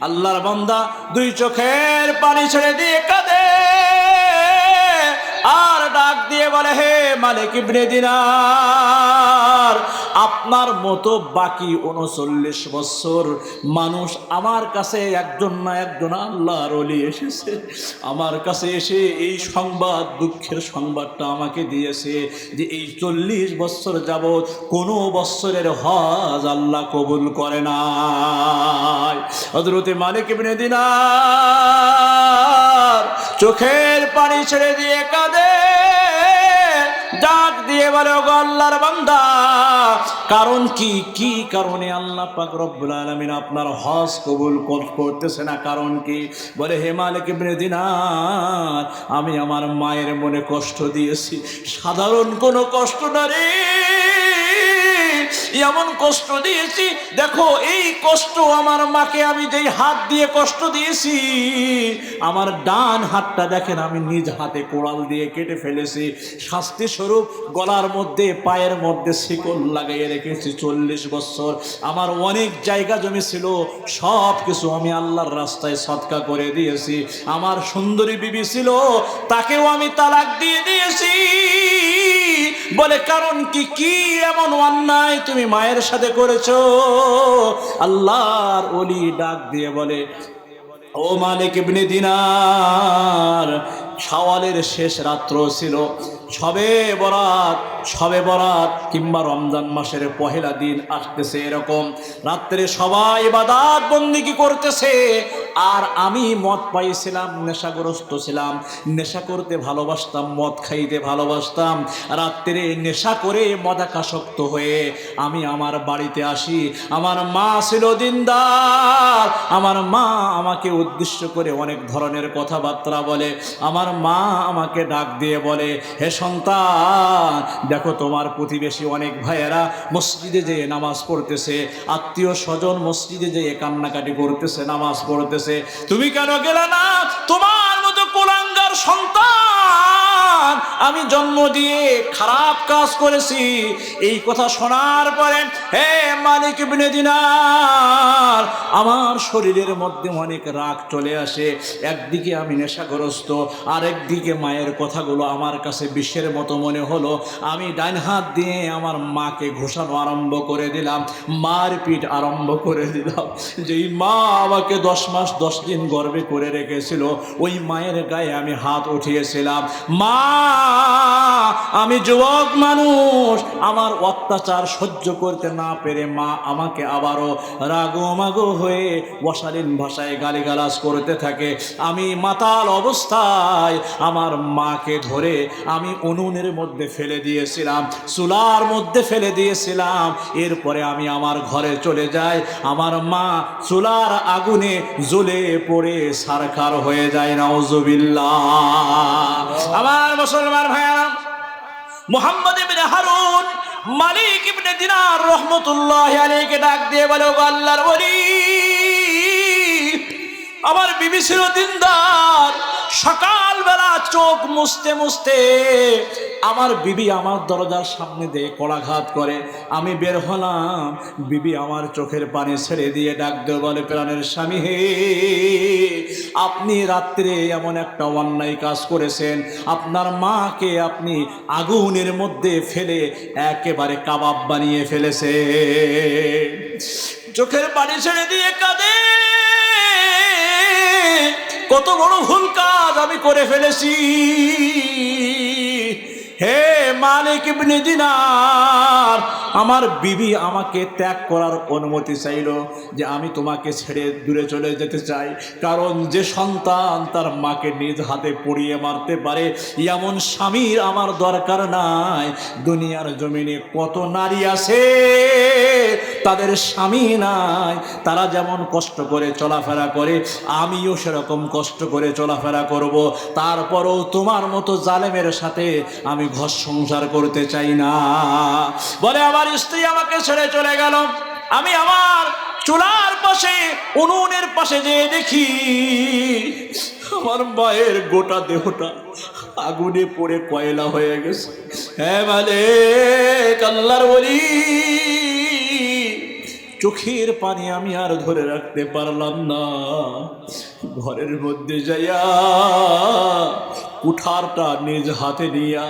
আল্লাহর বান্দা দুই চোখের পানি ছেড়ে দিয়ে কাঁদে আর ডাক দিয়ে বলে, হে মালিক ইবনে দিনার, আপনার মতো বাকি 39 বছর মানুষ আমার কাছে একজন না একজন আল্লাহর ওলি এসেছে, আমার কাছে এসে এই সংবাদ, দুঃখের সংবাদটা আমাকে দিয়েছে যে এই 40 বছর যাবৎ কোনো বছরের হজ আল্লাহ কবুল করে নাই। হযরতে মালিক ইবনে দিনার চোখের পানি ছেড়ে দিয়ে কাঁদে, ডাক দিয়ে বলে, ওগো আল্লাহর বান্দা, কারণ কি? কি কারণে আল্লাহ পাক রব্বুল আলামিন আপনার হজ কবুল করতেছে না? কারণ কি? বলে, হে মালিক ইবনে দিনার, আমি আমার মায়ের মনে কষ্ট দিয়েছি, সাধারণ কোনো কষ্ট না রে, এমন কষ্ট দিয়েছি। দেখো এই কষ্ট আমার মাকে আমি যেই হাত দিয়ে কষ্ট দিয়েছি, আমার ডান হাতটা দেখেন আমি নিজ হাতে কোড়াল দিয়ে কেটে ফেলেছি। শাস্তি স্বরূপ গলার মধ্যে পায়ের মধ্যে শিকল লাগাইয়ে রেখেছি 40 বছর। আমার অনেক জায়গা জমি ছিল, সব কিছু আমি আল্লাহর রাস্তায় সদকা করে দিয়েছি। আমার সুন্দরী বিবি ছিল, তাকেও আমি তালাক দিয়ে দিয়েছি। বলে কারণ কি, কি এমন অন্যায় তুমি মায়ের সাথে করেছো? আল্লাহর ওলি ডাক দিয়ে বলে, ও মালিক ইবনে দিনার, শাওয়ালের শেষ রাত্র ছিল, শবে বরাত কিংবা রমজান মাসের পহেলা দিন আসতেছে, এরকম রাত্রে সবাই ইবাদত বন্দেগী করতেছে, আর আমি মদ পাইছিলাম, নেশাগ্রস্ত ছিলাম, নেশা করতে ভালোবাসতাম, মদ খাইতে ভালোবাসতাম। রাত্রে নেশা করে মদাকাসক্ত হয়ে আমি আমার বাড়িতে আসি। আমার মা ছিল দিনদার, আমার মা আমাকে উদ্দেশ্য করে অনেক ধরনের কথাবার্তা বলে। আমার মা আমাকে ডাক দিয়ে বলে, হে সন্তান, দেখো তোমার প্রতিবেশী অনেক ভাইয়েরা মসজিদে যেয়ে নামাজ পড়তেছে, আত্মীয় স্বজন মসজিদে যেয়ে কান্নাকাটি করতেছে, নামাজ পড়তেছে, তুমি কেন গেলে না? তোমার মতো কুলাঙ্গার সন্তান আমি জন্ম দিয়ে খারাপ কাজ করেছি। এই কথা শোনার পরে হে মালিক ইবনে দিনার, আমার শরীরের মধ্যে অনেক রাগ চলে আসে। একদিকে আমি নেশাগ্রস্ত, আর একদিকে মায়ের কথাগুলো আমার কাছে বিষের মতো মনে হলো। আমি ডান হাত দিয়ে আমার মাকে ঘোষানো আরম্ভ করে দিলাম, মারপিট আরম্ভ করে দিলাম। যেই মা আমাকে 10 মাস 10 দিন গর্ভে করে রেখেছিল, ওই মায়ের গায়ে আমি হাত উঠিয়েছিলাম। মা, আমি যুবক মানুষ, আমার অত্যাচার সহ্য করতে না পেরে মা আমাকে আবারও রাগো হয়ে অশালীন ভাষায় গালিগালাজ করতে থাকে। আমি মাতাল অবস্থায় আমার মাকে ধরে আমি উনুনের মধ্যে ফেলে দিয়েছিলাম, চুলার মধ্যে ফেলে দিয়েছিলাম। এরপরে আমি আমার ঘরে চলে যাই, আমার মা চুলার আগুনে জ্বলে পড়ে সারখার হয়ে যায়। নাউজুবিল্লাহ। আমার মুসলমান ভাইরা, মুহাম্মদ ইবনে হারুন মালিক ইবনে দিনার রহমতুল্লাহ আলাইহিকে ডাক দিয়ে বলে, ও আল্লাহর ওলি, আমার বিবি ছিল দিনদার। সকালবেলা চোখ মুছতে মুছতে আমার বিবি আমার দরজার সামনে দিয়ে কলাঘাত করে। আমি বের হলাম, বিবি আমার চোখের পানি ছেড়ে দিয়ে ডাক দিয়ে বলে, প্রাণের স্বামী হে, আপনি রাত্রে এমন একটা অন্যায় কাজ করেছেন, আপনার মাকে আপনি আগুনের মধ্যে ফেলে একেবারে কাবাব বানিয়ে ফেলেছে। চোখের পানি ছেড়ে দিয়ে কাঁদে, কত বড় ভুল কাজ আমি করে ফেলেছি। হে মালিক ইবনে দিনার, আমার বিবি আমাকে ত্যাগ করার অনুমতি চাইল, যে আমি তোমাকে ছেড়ে দূরে চলে যেতে চাই। কারণ যে সন্তান তার মাকে নিজ হাতে পুড়িয়ে মারতে পারে, এমন স্বামীর আমার দরকার নাই। দুনিয়ার জমিনে কত নারী আছে তাদের স্বামী নাই, তারা যেমন কষ্ট করে চলাফেরা করে, আমিও সেরকম কষ্ট করে চলাফেরা করব। তারপরও তোমার মতো জালেমের সাথে আমি ঘর সংসার করতে চাই না। বলে আমার স্ত্রী আমাকে ছেড়ে চলে গেল। আমি আমার চুলার পাশে, উনুনের পাশে যেয়ে দেখি আমার মায়ের গোটা দেহটা আগুনে পড়ে কয়লা হয়ে গেছে। হ্যাঁ মালিক, আল্লাহর ওলি, চোখের পানি আমি আর ধরে রাখতে পারলাম না। ঘরের মধ্যে যাইয়া কুঠারটা নিজ হাতে নিয়া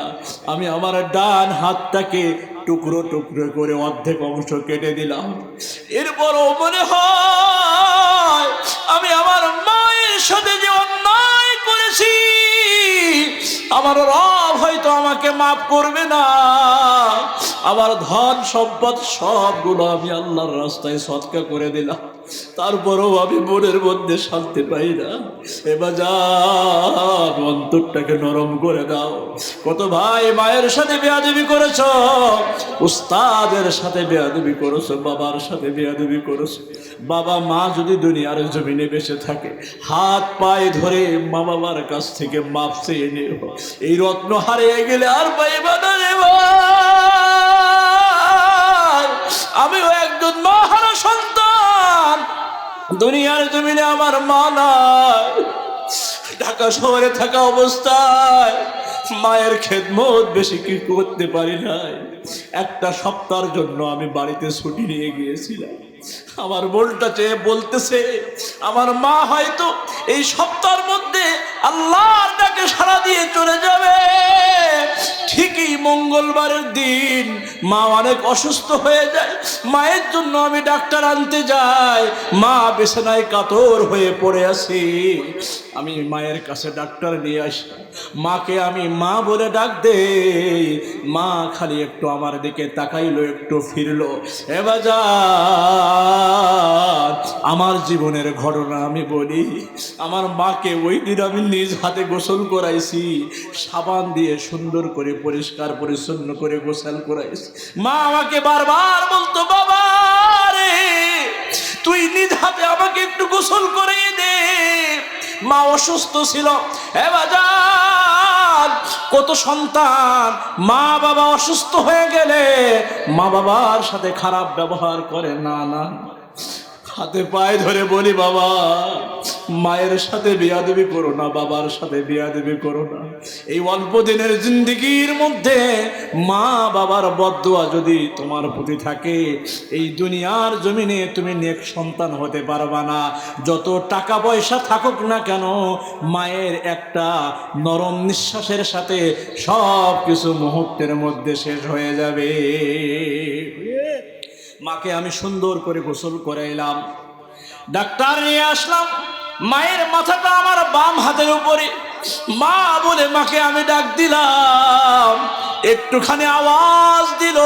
আমি আমার ডান হাতটাকে টুকরো টুকরো করে অর্ধেক অংশ কেটে দিলাম। এরপরও মনে হয় আমি আমার মায়ের সাথে যে অন্যায় করেছি, আমার রব হয়তো আমাকে মাফ করবে না। আমার ধন সম্পদ সবগুলো আমি আল্লাহর রাস্তায় সদকা করে দিলাম, তারপরেও আমি মনের মধ্যে শান্তি পাই না। এবার যা অন্তরটাকে নরম করে দাও। কত ভাই মায়ের সাথে বেয়াদবি করেছ, উস্তাদের সাথে বেয়াদবি করেছো, বাবার সাথে বেয়াদবি করেছো। বাবা মা যদি দুনিয়ার জমিনে বেঁচে থাকে, হাত পায়ে ধরে মা বাবার কাছ থেকে মাপ চেয়ে নিও। এই রত্ন হারিয়ে গেলে আর পাইবা না রে ভাই। আমিও একজন মাহারা সন্তান। দুনিয়ার জমিনে আমার মা নাই। ঢাকা শহরে থাকা অবস্থায় মায়ের খেদমত বেশি কি করতে পারি নাই। একটা সপ্তাহের জন্য আমি বাড়িতে ছুটি নিয়ে গিয়েছিলাম। আমার মনটা চেয়ে বলতেছে আমার মা হয়তো এই সপ্তাহের মধ্যে আল্লাহর ডাকে সাড়া দিয়ে চলে যাবে। ঠিকই মঙ্গলবারের দিন মা অনেক অসুস্থ হয়ে যায়। মায়ের জন্য আমি ডাক্তার আনতে যাই। মা বিছানায় কাতর হয়ে পড়ে আছি। আমি মায়ের কাছে ডাক্তার নিয়ে আসি। মাকে আমি মা বলে ডাক দেই। মা খালি একটু আমার দিকে তাকাইলো, একটু ফিরলো। এ বাজার, আমার জীবনের ঘটনা আমি বলি। আমার মাকে ওই দিন আমি নিজ হাতে গোসল করাইছি, সাবান দিয়ে সুন্দর করে পরিষ্কার পরিচ্ছন্ন করে গোসল করাইছি। মা আমাকে বারবার বলতো বাবা রে তুই নিজ হাতে আমাকে একটু গোসল করিয়ে দে। মা অসুস্থ ছিল। হে বাজার, কত সন্তান মা বাবা অসুস্থ হয়ে গেলে মা বাবার সাথে খারাপ ব্যবহার করে। না না, হাতে পায়ে ধরে বলি বাবা মায়ের সাথে বেয়াদবি করো না, বাবার সাথে বেয়াদবি করো না। এই অল্প দিনের জিন্দেগির মধ্যে মা বাবার বদদুয়া যদি তোমার প্রতি থাকে, এই দুনিয়ার জমিনে তুমি নেক সন্তান হতে পারবা না। যত টাকা পয়সা থাকুক না কেন, মায়ের একটা নরম নিঃশ্বাসের সাথে সব কিছু মুহূর্তের মধ্যে শেষ হয়ে যাবে। মাকে আমি সুন্দর করে গোসল করাইলাম, ডাক্তার নিয়ে আসলাম। মায়ের মাথাটা আমার বাম হাতের উপরে। মা বলে মাকে আমি ডাক দিলাম, একটুখানি আওয়াজ দিল।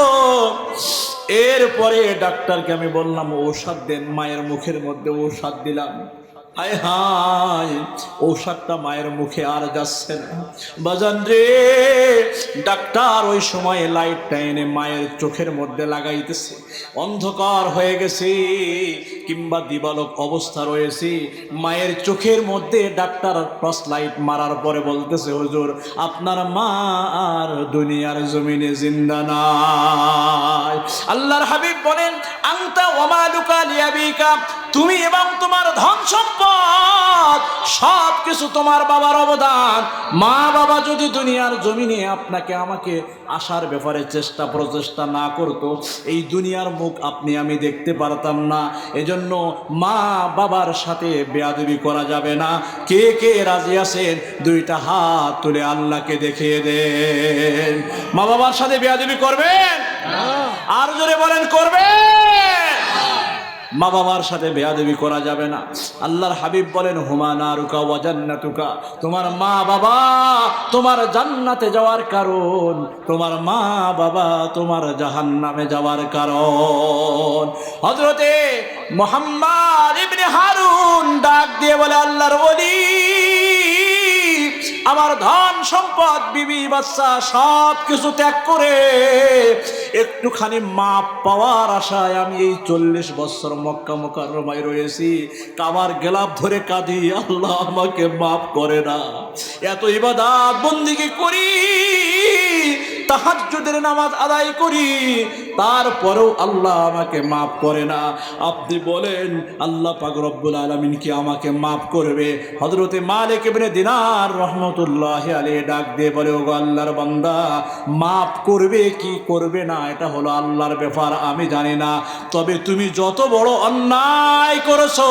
এরপরে ডাক্তারকে আমি বললাম ঔষধ দেন। মায়ের মুখের মধ্যে ঔষধ দিলাম। হায় হায়, ঔষধটা মায়ের মুখে আর যাচ্ছে না। বাজান রে, ডাক্তার ওই সময় লাইটটা এনে মায়ের চোখের মধ্যে লাগাইতেছে। অন্ধকার হয়ে গেছে কিংবা দিবালোক অবস্থা রয়েছে। মায়ের চোখের মধ্যে ডাক্তার টর্চ লাইট মারার পরে বলতেছে হুজুর আপনার মা আর দুনিয়ার জমিনে জিন্দা নাই। আল্লাহর হাবিব বলেন আনতা ওয়া মালুকা লিয়াবিকা, তুমি এবং তোমার ধন সম্পদ সব কিছু তোমার বাবার অবদান। মা বাবা যদি দুনিয়ার জমিনে আপনাকে আমাকে আসার ব্যাপারে চেষ্টা প্রচেষ্টা না করতো, এই দুনিয়ার মুখ আপনি আমি দেখতে পারতাম না। এজন্য মা বাবার সাথে বেয়াদবি করা যাবে না। কে কে রাজি আছেন দুইটা হাত তুলে আল্লাহকে দেখিয়ে দেন। মা বাবার সাথে বেয়াদবি করবেন? আর জোরে বলেন করবেন? মা বাবার সাথে বেয়াদবি করা যাবে না। আল্লাহর হাবিব বলেন হুমা নারুকা ওয়া জান্নাতুকা, তোমার মা বাবা তোমার জান্নাতে যাওয়ার কারণ, তোমার মা বাবা তোমার জাহান্নামে যাওয়ার কারণ। হযরতে মুহাম্মদ ইবনে হারুন ডাক দিয়ে বলে আল্লাহর ওলি, আমার ধন সম্পদ বিবি বাচ্চা সব কিছু ত্যাগ করে একটুখানি মাপ পাওয়ার আশায় আমি এই 40 বছর মক্কা মুকাররমায় রয়েছি। কাবার গেলাপ ধরে কাঁদি, আল্লাহ আমাকে মাফ করে না। এত ইবাদত বন্দেগী করি, তাহাজ্জুদের নামাজ আদায় করি, তারপরেও আল্লাহ আমাকে মাফ করে না। আপনি বলেন আল্লাহ পাক রব্বুল আলামিন কি আমাকে মাফ করবে? হযরতে মালিক ইবনে দিনার রাহমাতুল্লাহি আলাইহি ডাক দিয়ে বলে ওগো আল্লাহর বান্দা, মাফ করবে কি করবে না এটা হলো আল্লাহর ব্যাপার, আমি জানি না। তবে তুমি যত বড় অন্যায় করেছো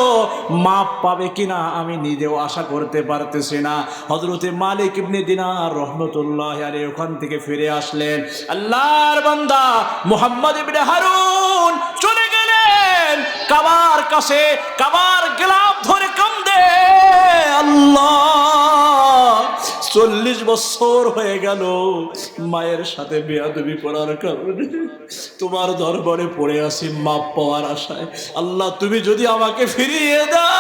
মাফ পাবে কিনা আমি নিজেও আশা করতে পারতেছি না। হযরতে মালিক ইবনে দিনার রাহমাতুল্লাহি আলাইহি ওখান থেকে ফিরে আসলেন। আল্লাহর বান্দা মুহাম্মদ ইবনে হারুন চলে গেলেন কাবার কাছে, কাবার গেলাপ ধরে কান্দে, আল্লাহ 40 বছর হয়ে গেল মায়ের সাথে বেয়াদবি করার কারণে তোমার দরবারে পড়ে আসি মাপ পাওয়ার আশায়। আল্লাহ তুমি যদি আমাকে ফিরিয়ে দাও,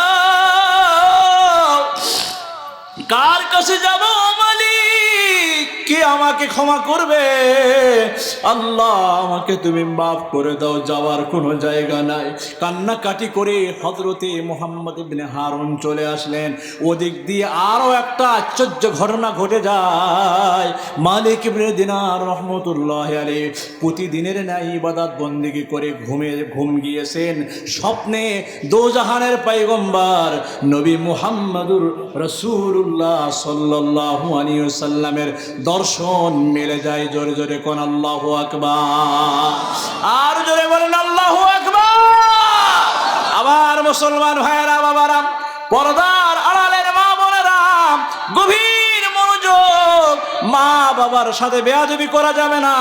কার কাছে যাব মালিক? কে আমাকে ক্ষমা করবে। আল্লাহ আমাকে তুমি মাফ করে দাও, যাওয়ার কোনো জায়গা নাই। কান্নাকাটি করে হযরতে মুহাম্মদ ইবনে হারুন চলে আসলেন। ওদিক দিয়ে আরো একটা আশ্চর্য ঘটনা ঘটে যায়। মালিক ইবনে দিনার রহমতুল্লাহি আলাইহি প্রতিদিনের ন্যায় ইবাদত বন্দেগী করে ঘুম গিয়েছেন। স্বপ্নে দোজাহানের পয়গম্বর নবী মুহাম্মদুর রাসূলুল্লাহ সাল্লাল্লাহু আলাইহি ওয়াসাল্লামের দর্শন মিলে যায়। জোরে জোরে কোন আল্লাহু আকবার, আর জোরে বলেন আল্লাহু আকবার। আবার মুসলমান ভাইয়েরা, বাবারা, পর্দার আড়ালের মা বোনেরা, গভীর মনোযোগ। মা বাবার সাথে বেয়াদবি করা যাবে না,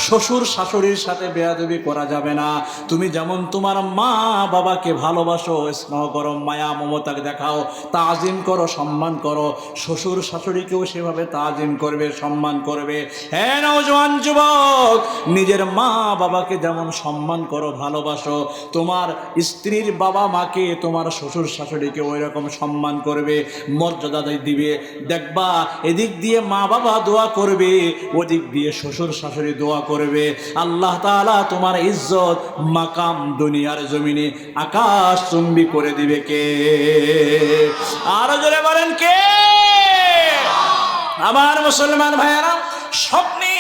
শ্বশুর শাশুড়ির সাথে বেয়াদবি করা যাবে না। তুমি যেমন তোমার মা বাবাকে ভালোবাসো, স্নেহ করো, মায়া মমতা দেখাও, তাজিম করো, সম্মান করো, শ্বশুর শাশুড়িকেও সেভাবে তাজিম করবে, সম্মান করবে। হ্যাঁ নওজোয়ান যুবক, নিজের মা বাবাকে যেমন সম্মান করো, ভালোবাসো, তোমার স্ত্রীর বাবা মাকে, তোমার শ্বশুর শাশুড়িকে ওই রকম সম্মান করবে, মর্যাদা দিবে। দেখবা এদিক দিয়ে মা বাবা দোয়া করবে, ওদিক দিয়ে শ্বশুর শাশুড়ি দোয়া করবে। আল্লাহ তাআলা তোমার ইজ্জত মাকাম দুনিয়ার জমিনে আকাশ চুম্বি করে দিবে কে? আরো জোরে বলেন কে? আমার মুসলমান ভাইয়েরা, স্বপ্নে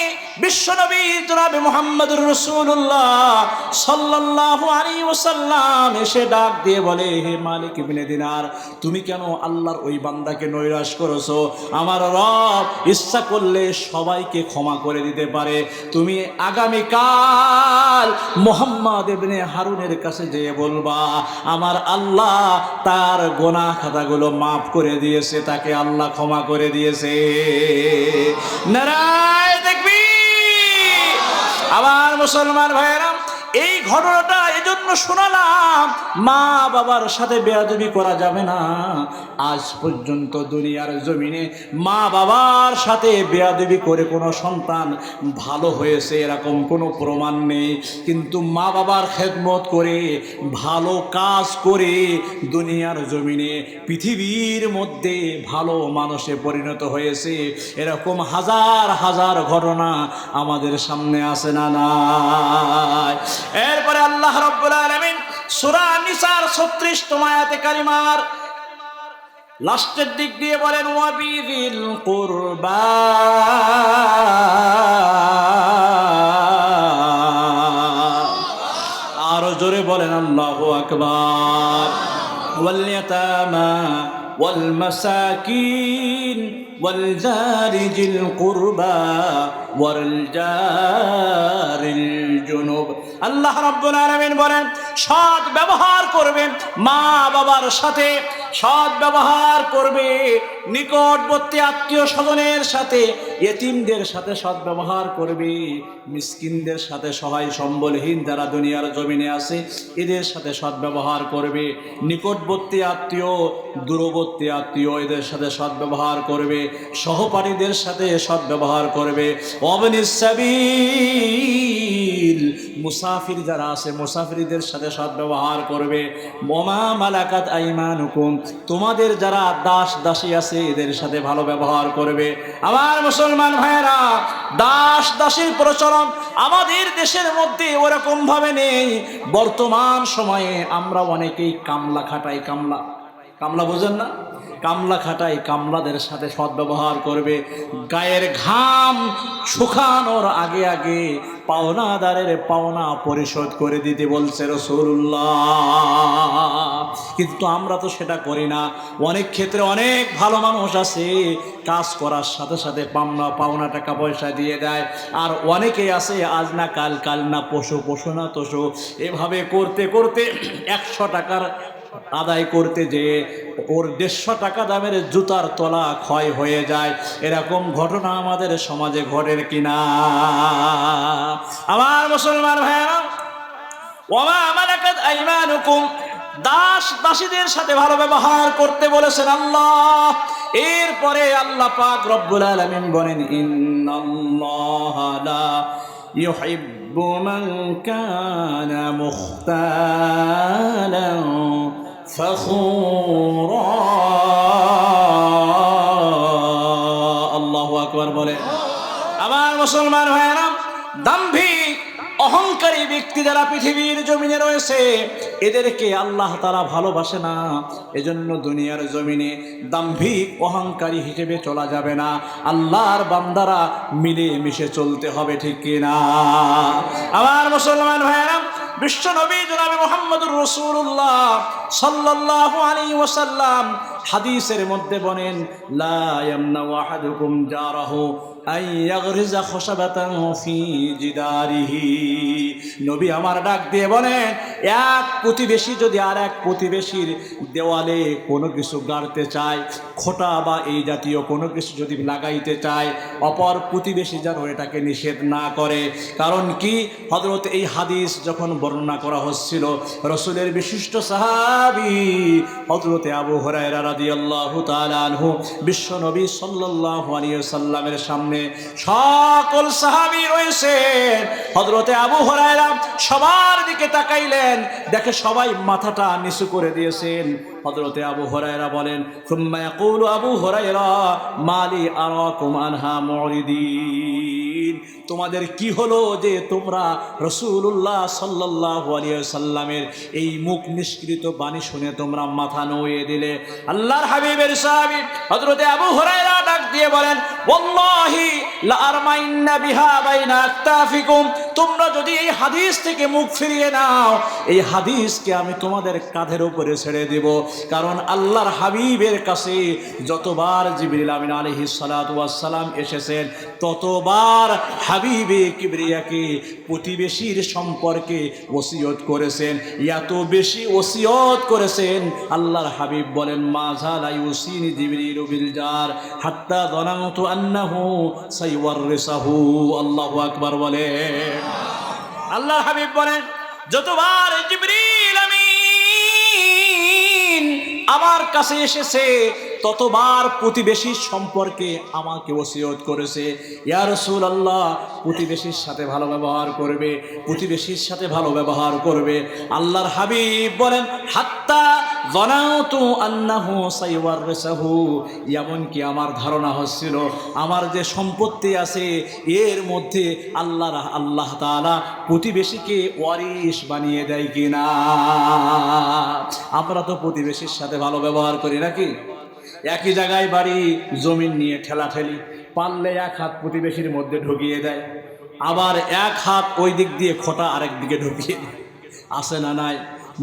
বিশ্বনবী জনাবে মুহাম্মদুর রাসূলুল্লাহ সাল্লাল্লাহু আলাইহি ওয়াসাল্লাম এসে ডাক দিয়ে বলে, হে মালিক ইবনে দিনার, তুমি কেন আল্লাহর ওই বান্দাকে নৈরাশ করেছো? আমার রব ইচ্ছা করলে সবাইকে ক্ষমা করে দিতে পারে। তুমি আগামীকাল মুহাম্মদ ইবনে হারুনের কাছে যেয়ে বলবা, আমার আল্লাহ তার গুনাহ খাতাগুলো মাফ করে দিয়েছে, তাকে আল্লাহ ক্ষমা করে দিয়েছে। নারায়ে তাকবীর। আবার মুসলমান ভাইয়েরা, এই ঘটনাটা এজন্য শোনালাম, মা বাবার সাথে বেয়াদবি করা যাবে না। আজ পর্যন্ত দুনিয়ার জমিনে মা বাবার সাথে বেয়াদবি করে কোনো সন্তান ভালো হয়েছে এরকম কোনো প্রমাণ নেই। কিন্তু মা বাবার খেদমত করে, ভালো কাজ করে দুনিয়ার জমিনে পৃথিবীর মধ্যে ভালো মানুষে পরিণত হয়েছে, এরকম হাজার হাজার ঘটনা আমাদের সামনে আসে না নাই? এরপরে আল্লাহ রাব্বুল আলামিন সূরা নিসার 36 আয়াতে কারিমার লাস্টের দিক দিয়ে বলেন, ওয়াবিযিল কুরবা, আরো জোরে বলেন আল্লাহু আকবার। ওয়াল ইয়াতামা ওয়াল মাসাকিন ওয়াল জারি জিল কুরবা ওয়াল জারিল জুনুব। আল্লাহ রাব্বুল আলামিন বলেন, সৎ ব্যবহার করবে মা বাবার সাথে, সৎ ব্যবহার করবে নিকটবর্তী আত্মীয় স্বজনের সাথে, ইতিমদের সাথে সৎ ব্যবহার করবে, মিসকিনদের সাথে, সহায় সম্বলহীন যারা দুনিয়ার জমিনে আছে এদের সাথে সৎ ব্যবহার করবে, নিকটবর্তী আত্মীয়, দূরবর্তী আত্মীয় এদের সাথে সৎ ব্যবহার করবে, সহপাঠীদের সাথে সৎ ব্যবহার করবে। ওয়াবনিস সাবিল, মুসাফির যারা আছে মুসাফিরদের সাথে সৎ ব্যবহার করবে। ওমা মালাকাত আইমানুকুম, তোমাদের যারা দাস দাসী আছে এদের সাথে ভালো ব্যবহার করবে। আমার মুসলমান ভাইয়েরা, দাস দাসীর প্রচলন আমাদের দেশের মধ্যে ওরকম ভাবে নেই। বর্তমান সময়ে আমরা অনেকেই কামলা খাটাই, কামলা বোঝেন না? কামলা খাটাই, কামলাদের সাথে সৎ ব্যবহার করবে। গায়ের ঘাম শুকানোর আগে আগে পাওনাদারের পাওনা পরিশোধ করে দিতে বলছে রাসূলুল্লাহ, কিন্তু আমরা তো সেটা করি না। অনেক ক্ষেত্রে অনেক ভালো মানুষ আছে, কাজ করার সাথে সাথে পাওনা টাকা পয়সা দিয়ে দেয়। আর অনেকেই আছে আজ না কাল, কাল না পশু, পশু না তশু, এভাবে করতে করতে 100 টাকার আদায় করতে যে ওর 150 টাকা দামের জুতার তলা ক্ষয় হয়ে যায়। এরকম ঘটনা আমাদের সমাজে ঘটে কিনা? আমার মুসলমান ভাইরা, ওমা মালাকাত আইমানুকুম, দাস দাসীদের সাথে ভালো ব্যবহার করতে বলেছেন আল্লাহ। এরপরে আল্লাহ পাক রব্বুল আলামিন বলেন, ইন্নাল্লাহা লা ইউহিব্বু মান কানা মুখতালান ফখুরা। আল্লাহু আকবার বলে। মুসলমান ভাইয়েরা, দাম্ভিক অহংকারী ব্যক্তি যারা পৃথিবীর জমিনে রয়েছে, এদেরকে আল্লাহ তাআলা ভালোবাসে না। এজন্য দুনিয়ার জমিনে দাম্ভিক অহংকারী হিসেবে চলা যাবে না। আল্লাহর বান্দারা মিলে মিশে চলতে হবে, ঠিক কিনা? আমার মুসলমান ভাইয়েরা, বিশ্ব নবী জনাবে মুহাম্মদুর রাসূলুল্লাহ সাল্লাল্লাহু আলাইহি ওয়াসাল্লাম হাদিসের মধ্যে বলেন, লা ইয়ামনা আহাদুকুম জারাহু আন ইয়াগরিজা খুশবাতান ফি জিদারিহি। নবী আমার ডাক দিয়ে বলেন, এক প্রতিবেশী যদি আর এক প্রতিবেশীর দেওয়ালে কোনো কিছু গাড়তে চায়, খোঁটা বা এই জাতীয় কোনো কিছু যদি লাগাইতে চায়, অপর প্রতিবেশী যেন এটাকে নিষেধ না করে। কারণ কি, হযরত এই হাদিস যখন বর্ণনা করা হচ্ছিল, রাসূলের বিশিষ্ট সাহাবী হযরত আবু হুরায়রা রাদিয়াল্লাহু তাআলা আনহু বিশ্ব নবী সাল্লাল্লাহু আলাইহি ওয়াসাল্লামের সামনে সকল সাহাবী রয়েছে। হযরত আবু হুরায়রা সবার দিকে তাকাইলেন, দেখে সবাই মাথাটা নিচু করে দিয়েছেন। হযরত আবু হুরায়রা বলেন, সুম্মা ইয়াকুলু আবু হুরায়রা মালি আরাকুম আনহা মুরিদিন। তোমাদের কি হলো যে তোমরা রাসূলুল্লাহ সাল্লাল্লাহু আলাইহি ওয়াসাল্লামের এই মুখ নিষ্কৃত বাণী শুনে তোমরা মাথা নুইয়ে দিলে? আল্লাহর হাবিবের সাহাবী হযরত আবু হুরায়রা ডাক দিয়ে বলেন, ওয়াল্লাহি লা আরমাইন্না বিহা বাইনা আকতাফিকুম। তোমরা যদি এই হাদিস থেকে মুখ ফিরিয়ে নাও, এই হাদিসকে আমি তোমাদের কাঁধের উপরে ছেড়ে দেব। কারণ আল্লাহর হাবিবের কাছে যতবার জিবরিল আমিন আলাইহিস সালাতু ওয়াস সালাম এসেছেন, ততবার হাবিবে কিবরিয়াকে প্রতিবেশীর সম্পর্কে ওসিয়ত করেছেন। এত বেশি ওসিয়ত করেছেন, আল্লাহর হাবিব বলেন, মাযালা ইউসিনি জিবরিলু বিল জার হাত্তা যানানতু আন্নাহু সাইওয়াররিসাহু। আল্লাহু আকবার বলেন। আল্লাহর হাবিব বলেন, যতবার জিবরিল আমিন আমার কাছে এসেছে, ততবার প্রতিবেশীর সম্পর্কে আমাকে ওসিয়ত করেছে, ইয়া রাসূলুল্লাহ, প্রতিবেশীর সাথে ভালো ব্যবহার করবে, প্রতিবেশীর সাথে ভালো ব্যবহার করবে। আল্লাহর হাবিব বলেন, হাত্তা যানাতু আন্নাহু সাইওয়াররিসাহু। এমনকি আমার ধারণা হচ্ছিল, আমার যে সম্পত্তি আছে এর মধ্যে আল্লাহ তাআলা প্রতিবেশীকে ওয়ারিশ বানিয়ে দেয় কিনা। আমরা তো প্রতিবেশীর সাথে ভালো ব্যবহার করি নাকি? একই জায়গায় বাড়ি, জমিন নিয়ে ঠেলাঠেলি, পারলে এক হাত প্রতিবেশীর মধ্যে ঢুকিয়ে দেয়, আবার এক হাত ওই দিক দিয়ে খোঁটা আরেক দিকে ঢুকিয়ে দেয়। আসে না নাই?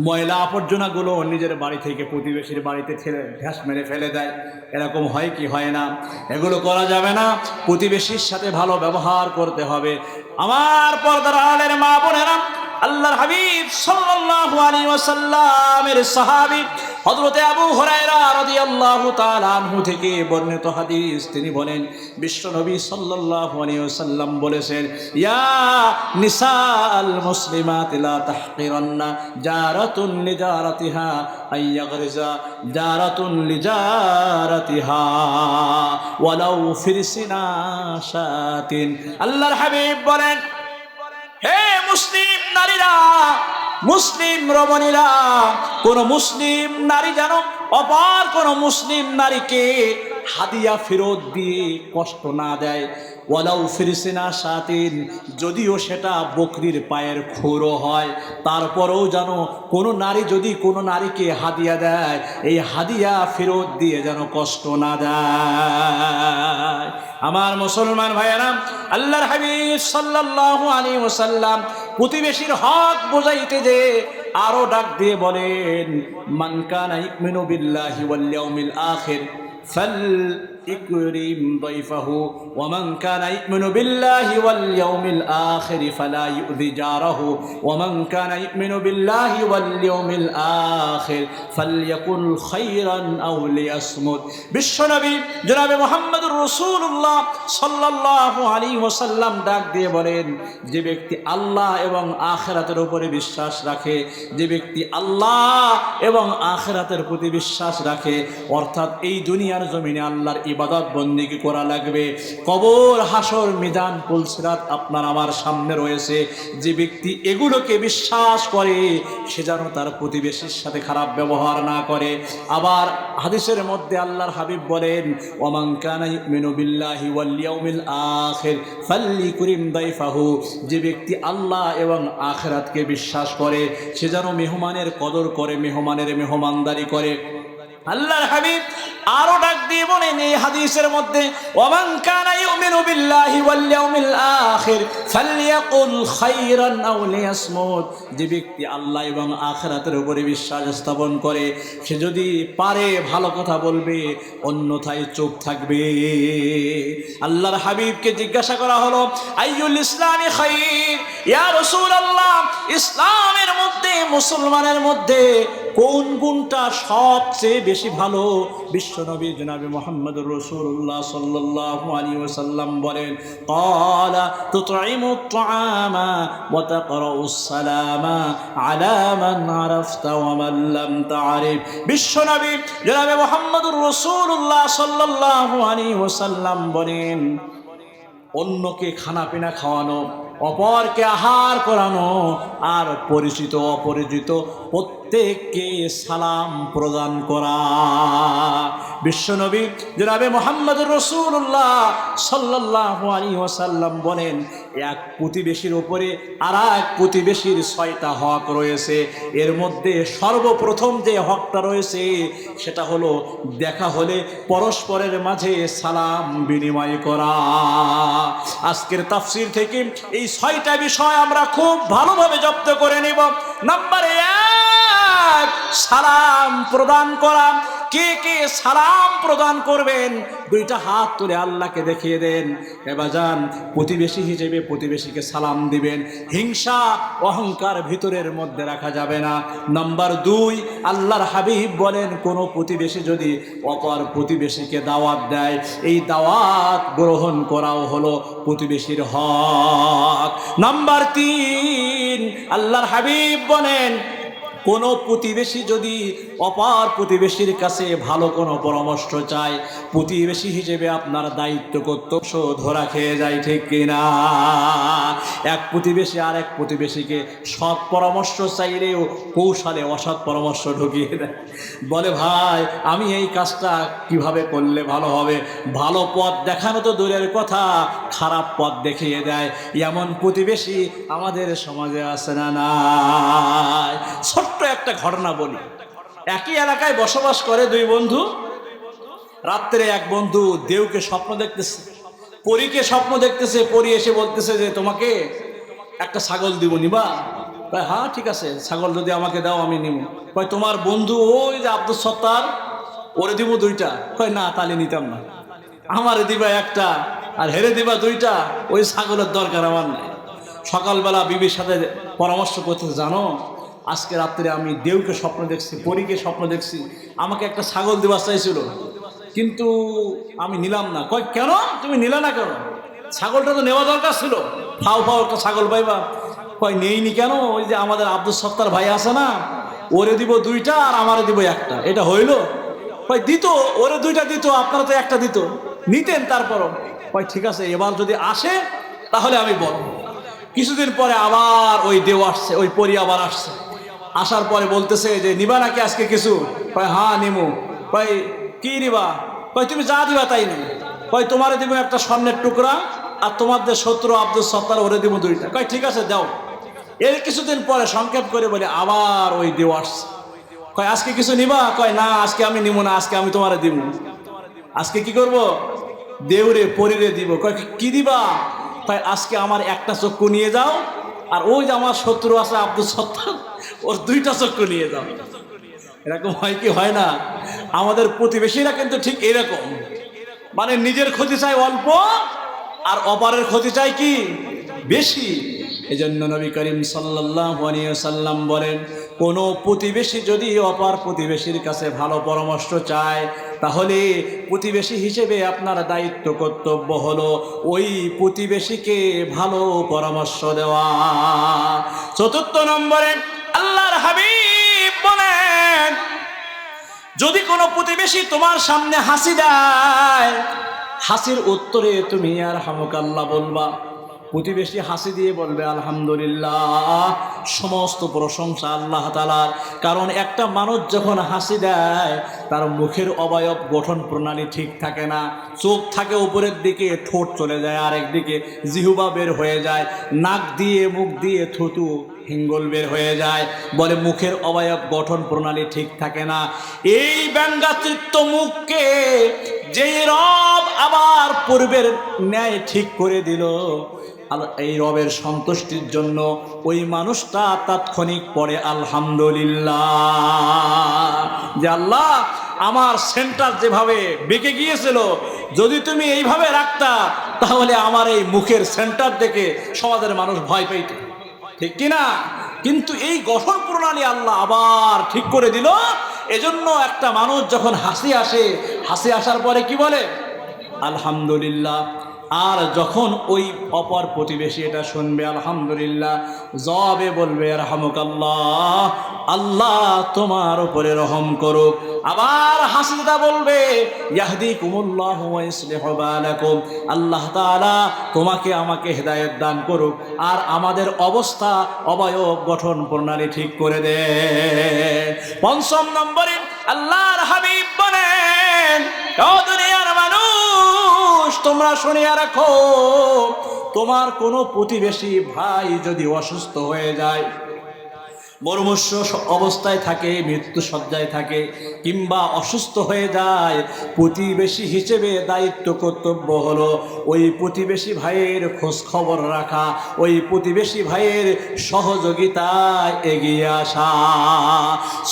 ময়লা আবর্জনাগুলো নিজের বাড়ি থেকে প্রতিবেশীর বাড়িতে ঢ্যাস মেরে ফেলে দেয়। এরকম হয় কি হয় না? এগুলো করা যাবে না। প্রতিবেশীর সাথে ভালো ব্যবহার করতে হবে। আমার পর্দার আড়ালের মা বোনেরা, আল্লাহর হাবিব সাল্লাল্লাহু আলাইহি ওয়াসাল্লামের সাহাবী হযরত আবু হুরায়রা রাদিয়াল্লাহু তাআলা আনহু থেকে বর্ণিত হাদিস, তিনি বলেন, বিশ্ব নবী সাল্লাল্লাহু আলাইহি ওয়াসাল্লাম বলেছেন, ইয়া নিসাআল মুসলিমাত লা তাহকিরান্না জারাতুন লিজারাতিহা আইয়াগরিজা জারাতুন লিজারাতিহা ওয়ালাউ ফিরসিনা শাতিন। আল্লাহর হাবিব বলেন, হে মুসলিম নারীরা, মুসলিম রমণীরা, কোন মুসলিম নারী যেন অপর কোন মুসলিম নারীকে হাদিয়া ফেরত দিয়ে কষ্ট না দেয়। ওয়ালাউ ফিরসিনা শাতিন, যদিও সেটা বকরির পায়ের খুরও হয়, তারপরেও যেন কোনো নারী যদি কোনো নারীকে হাদিয়া দেয়, এই হাদিয়া ফেরত দিয়ে যেন কষ্ট না দেয়। আমার মুসলমান ভাইয়েরা, আল্লাহর হাবিব সাল্লাল্লাহু আলাইহি ওয়াসাল্লাম প্রতিবেশীর হক বোঝাইতে যে আরো ডাক দিয়ে বলেন, মান কানা ইউমিনু বিল্লাহি ওয়াল ইয়াউমিল আখির فليكرم ضيفه ومن كان يؤمن بالله واليوم الآخر فلا يؤذي جاره ومن كان يؤمن بالله واليوم الآخر فليقل خيرا أو ليصمت। বিশ্বনবী জনাবে মুহাম্মদুর রাসূলুল্লাহ সাল্লাল্লাহু আলাইহি ওয়াসাল্লাম ডাক দিয়ে বলেন, যে ব্যক্তি আল্লাহ এবং আখিরাতের উপরে বিশ্বাস রাখে, যে ব্যক্তি আল্লাহ এবং আখিরাতের প্রতি বিশ্বাস রাখে, অর্থাৎ এই দুনিয়ার জমিনে আল্লাহর ইবাদত বন্দেগী করা লাগবে। কবর, হাসর, মিজান, পুলসিরাত আপনার আমার সামনে রয়েছে। যে ব্যক্তি এগুলোকে বিশ্বাস করে সে যেন তার প্রতিবেশীর সাথে খারাপ ব্যবহার না করে। আবার হাদিসের মধ্যে আল্লাহর হাবিব বলেন, ওয়ামান কানা ইউমিনু বিল্লাহি ওয়াল ইয়াউমিল আখির ফালইকুরিম দাইফাহু, যে ব্যক্তি আল্লাহ এবং আখিরাতকে বিশ্বাস করে সে যেন মেহমানের কদর করে, মেহমানের মেহমানদারি করে। আল্লাহর হাবিব আরো ডাক দিয়ে বলেন এই হাদিসের মধ্যে, ওয়ামান কানা ইউমিনু বিল্লাহি ওয়াল ইয়াউমিল আখির ফালইয়াকুল খাইরান আও লিয়াসমুত, যে ব্যক্তি আল্লাহ এবং আখিরাতের উপরে বিশ্বাস স্থাপন করে সে যদি পারে ভালো কথা বলবে, অন্যথায় চুপ থাকবে। আল্লাহর হাবিবকে জিজ্ঞাসা করা হলো, আইয়ুল ইসলামি খাইর ইয়া রাসূলুল্লাহ, ইসলামের মধ্যে, মুসলমানের মধ্যে কোন গুণটা সবচেয়ে বেশি ভালো? বিশ্বনবী জনাবে মুহাম্মদুর রাসূলুল্লাহ সাল্লাল্লাহু আলাইহি ওয়াসাল্লাম বলেন, ক্বালা তুতঈমুত তাআমা ওয়া তাকরাউস সালামা আলা মান আরাফতা ওয়া মান লাম তা'রিফ। বিশ্বনবী জনাবে মুহাম্মদুর রাসূলুল্লাহ সাল্লাল্লাহু আলাইহি ওয়াসাল্লাম বলেন, অন্যকে খানাপিনা খাওয়ানো, অপরকে আহার করানো, আর পরিচিত অপরিচিত প্রত্যেককে সালাম প্রদান করা। বিশ্বনবী জনাবে মুহাম্মদুর রাসূলুল্লাহ সাল্লাল্লাহু আলাইহি ওয়াসাল্লাম বলেন, এক প্রতিবেশীর উপরে আর এক প্রতিবেশীর 6টা হক রয়েছে। এর মধ্যে সর্বপ্রথম যে হকটা রয়েছে সেটা হলো দেখা হলে পরস্পরের মাঝে সালাম বিনিময় করা। আজকের তাফসীর থেকে এই 6টা বিষয় আমরা খুব ভালোভাবে জব্দ করে নিব। নাম্বার 1, সালাম প্রদান করা। কে কে সালাম প্রদান করবেন? 2টা হাত তুলে আল্লাহকে দেখিয়ে দেন। এবাজান প্রতিবেশী হিসেবে প্রতিবেশীকে সালাম দিবেন। হিংসা অহংকার ভিতরের মধ্যে রাখা যাবে না। নাম্বার 2, আল্লাহর হাবিব বলেন, কোনো প্রতিবেশী যদি অপর প্রতিবেশীকে দাওয়াত দেয়, এই দাওয়াত গ্রহণ করাও হলো প্রতিবেশীর হক। নাম্বার 3, আল্লাহর হাবিব বলেন, কোনো প্রতিবেশী যদি অপর প্রতিবেশীর কাছে ভালো কোনো পরামর্শ চায়, প্রতিবেশী হিসেবে আপনার দায়িত্ব কর্তব্য ধরা খেয়ে যায়, ঠিক কিনা? এক প্রতিবেশী আর এক প্রতিবেশীকে সৎ পরামর্শ চাইলেও কৌশলে অসৎ পরামর্শ ঢুকিয়ে দেয়। বলে, ভাই আমি এই কাজটা কিভাবে করলে ভালো হবে। ভালো পথ দেখানো তো দূরের কথা, খারাপ পথ দেখিয়ে দেয়। এমন প্রতিবেশী আমাদের সমাজে আছে না নাই? ছোট্ট একটা ঘটনা বলি। একই এলাকায় বসবাস করে 2 বন্ধু। রাত্রে এক বন্ধু দেউকে স্বপ্ন দেখতেছে, পরীকে স্বপ্ন দেখতেছে। পরী এসে বলতেছে যে তোমাকে একটা ছাগল দিব, নিবা? হ্যাঁ ঠিক আছে, ছাগল যদি আমাকে দাও আমি নিব। কয় তোমার বন্ধু ওই যে আব্দুল সত্তার, ওরে দিব 2টা। কয় না, তাহলে নিতাম না, আমারে দিবা 1টা আর হেরে দিবা 2টা। ওই ছাগলের দরকার আমার নাই। সকালবেলা বিবির সাথে পরামর্শ করতেছে, জানো আজকে রাত্রে আমি দেউকে স্বপ্ন দেখছি, পরীকে স্বপ্ন দেখছি, আমাকে একটা ছাগল দেওয়া চাইছিল, কিন্তু আমি নিলাম না। কয় কেন তুমি নিলে না কেন? ছাগলটা তো নেওয়া দরকার ছিল, ফাও ফাও একটা ছাগল পাইবা। কয় নেইনি কেন? ওই যে আমাদের আব্দুল সত্তার ভাই আছে না, ওরে দিব 2টা আর আমারে দিব 1টা, এটা হইল? কয় দিত, ওরে 2টা দিত, আপনারা তো 1টা দিত, নিতেন তারপরও। কয় ঠিক আছে, এবার যদি আসে তাহলে আমি বলবো। কিছুদিন পরে আবার ওই দেও আসছে, ওই পরী আবার আসছে। আসার পরে বলতেছে যে নিবা নাকি আজকে কিছু? কয় হ্যাঁ নিমু। কয় কি নিবা? কয় তুমি যা দিবা তাই নেই। কয় তোমারে দিব একটা স্বর্ণের টুকরা, আর তোমাদের শত্রু আব্দুল সত্তার ওরে দিব 2টা। কয় ঠিক আছে দাও। এর কিছুদিন পরে সংক্ষেপ করে বলে আবার ওই দেও আসছে। কয় আজকে কিছু নিবা? কয় না আজকে আমি নিব না, আজকে আমি তোমারে দিব। আজকে কি করব? দেউরে পরীরে দিব। কয় কি দিবা? কয় আজকে আমার 1টা চক্ষু নিয়ে যাও, আর ওই যে আমার শত্রু আছে আব্দুল সত্তার, ওর 2টা চক্ষু নিয়ে যাও। এরকম হয় কি হয় না? আমাদের প্রতিবেশীরা কিন্তু ঠিক এরকম, মানে নিজের ক্ষতি চায় অল্প আর অপরের ক্ষতি চায় কি বেশি। এজন্য নবী করিম সাল্লাল্লাহু আলাইহি ওয়াসাল্লাম বলেন, কোনো প্রতিবেশী যদি অপর প্রতিবেশীর কাছে ভালো পরামর্শ চায়, তাহলে প্রতিবেশী হিসেবে আপনার দায়িত্ব কর্তব্য হলো ওই প্রতিবেশীকে ভালো পরামর্শ দেওয়া। 4 নম্বরে আল্লাহর হাবিব বলেন, যদি কোনো প্রতিবেশী তোমার সামনে হাসি দেয়, হাসির উত্তরে তুমি ইয়ারহামুকাল্লাহ বলবা। প্রতিবেশী হাসি দিয়ে বলবে আলহামদুলিল্লাহ, সমস্ত প্রশংসা আল্লাহ তাআলার। কারণ একটা মানুষ যখন হাসি দেয়, তার মুখের অবয়ব গঠন প্রণালী ঠিক থাকে না। চোখ থাকে উপরের দিকে, ঠোঁট চলে যায় আরেক দিকে, জিহ্বা বের হয়ে যায়, নাক দিয়ে মুখ দিয়ে থুতু হিঙ্গল বের হয়ে যায়। বলে মুখের অবয়ব গঠন প্রণালী ঠিক থাকে না। এই ব্যঙ্গাতৃপ্ত মুখকে যেই রব আবার পূর্বের ন্যায় ঠিক করে দিল, এই রবের সন্তুষ্টির জন্য ওই মানুষটা তাৎক্ষণিক পড়ে আলহামদুলিল্লাহ, যে আল্লাহ আমার সেন্টার যেভাবে বেঁকে গিয়েছিল, যদি তুমি এইভাবে রাখতা, তাহলে আমার এই মুখের সেন্টার দেখে সমাজের মানুষ ভয় পেত, ঠিক কিনা? কিন্তু এই গঠন প্রণালী আল্লাহ আবার ঠিক করে দিল। এজন্য একটা মানুষ যখন হাসি আসে, হাসি আসার পরে কি বলে? আলহামদুলিল্লাহ। আর যখন ওই অপর প্রতিবেশী এটা শুনবে আলহামদুলিল্লাহ, জবাবে বলবে রাহমাকাল্লাহ, আল্লাহ তোমার উপরে রহম করুক। আবার হাসিটা বলবে ইয়াহদিকুমুল্লাহু ওয়া ইসলিহু বালাকুম, আল্লাহ তাআলা তোমাকে আমাকে হেদায়েত দান করুক আর আমাদের অবস্থা অবয়ব গঠন প্রণালী ঠিক করে দেন। পঞ্চম নম্বরে আল্লাহর হাবিব বলেন, ও দুনিয়ার মানুষ, তোমরা শুনিয়া রাখো, তোমার কোনো প্রতিবেশী ভাই যদি অসুস্থ হয়ে যায়, মুমূর্ষু অবস্থায় থাকে, মৃত্যু সজ্জায় থাকে, কিংবা অসুস্থ হয়ে যায়, প্রতিবেশী হিসেবে দায়িত্ব কর্তব্য হলো ওই প্রতিবেশী ভাইয়ের খোঁজ খবর রাখা, ওই প্রতিবেশী ভাইয়ের সহযোগিতায় এগিয়ে আসা।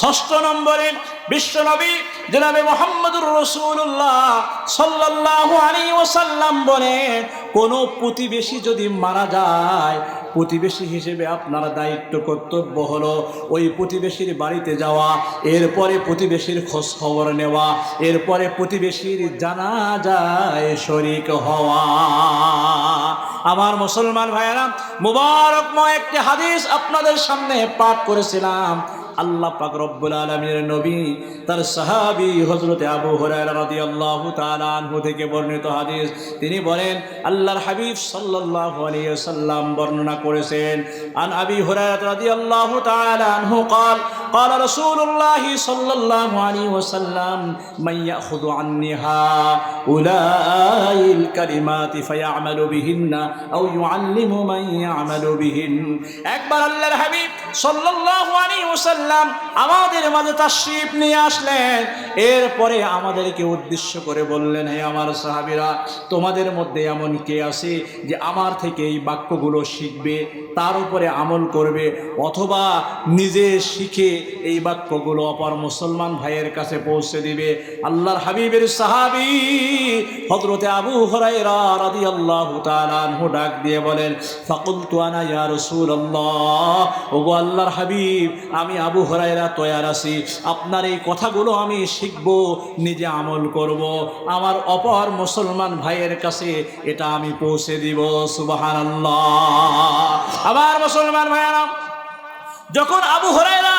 ষষ্ঠ নম্বরে বিশ্বনবী জনাবে মুহাম্মদুর রাসূলুল্লাহ সাল্লাল্লাহু আলাইহি ওয়াসাল্লাম বলেন, কোনো প্রতিবেশী যদি মারা যায়, প্রতিবেশী হিসেবে আপনার দায়িত্ব কর্তব্য হলো ওই প্রতিবেশীর বাড়িতে যাওয়া, এরপরে প্রতিবেশীর খোঁজ খবর নেওয়া, এরপরে প্রতিবেশীর জানাজায় শরীক হওয়া। আমার মুসলমান ভাইয়েরা, মুবারকময় একটি হাদিস আপনাদের সামনে পাঠ করেছিলাম। আল্লাহ পাক রব্বুল আলামিনের নবী তার সাহাবী হযরত আবু হুরায়রা রাদিয়াল্লাহু তাআলা আনহু থেকে বর্ণিত হাদিস, তিনি বলেন আল্লাহর হাবিব সাল্লাল্লাহু আলাইহি ওয়াসাল্লাম বর্ণনা করেছেন, আন আবি হুরায়রা রাদিয়াল্লাহু তাআলা আনহু قال قال رسول الله صلى الله عليه وسلم من يأخذ عنها أولئك الكلمات فيعمل بهن أو يعلم من يعمل بهن। একবার আল্লাহর হাবিব সাল্লাল্লাহু আলাইহি ওয়াসাল্লাম আমাদের মাঝে তাশরীফ নিয়ে আসলেন, এরপরে আমাদেরকে উদ্দেশ্য করে বললেন, হে আমার সাহাবীরা, তোমাদের মধ্যে এমন কে আছে যে আমার থেকে এই বাক্যগুলো শিখবে, তার উপরে আমল করবে, অথবা নিজে শিখে এই বাক্যগুলো অপর মুসলমান ভাইয়ের কাছে পৌঁছে দিবে। আল্লাহর হাবিবের সাহাবী হযরতে আবু হুরায়রা রাদিয়াল্লাহু তাআলা আনহু ডাক দিয়ে বলেন, ফাকুলতু আনা ইয়া রাসূলুল্লাহ, ওগো আল্লাহর হাবিব, আমি আবু হুরায়রা তৈয়ার আছি, আপনার এই কথাগুলো আমি শিখব, নিজে আমল করব, আমার অপর মুসলমান ভাইয়ের কাছে এটা আমি পৌঁছে দিব। সুবহানাল্লাহ। আমার মুসলমান ভাইয়েরা, যখন আবু হুরায়রা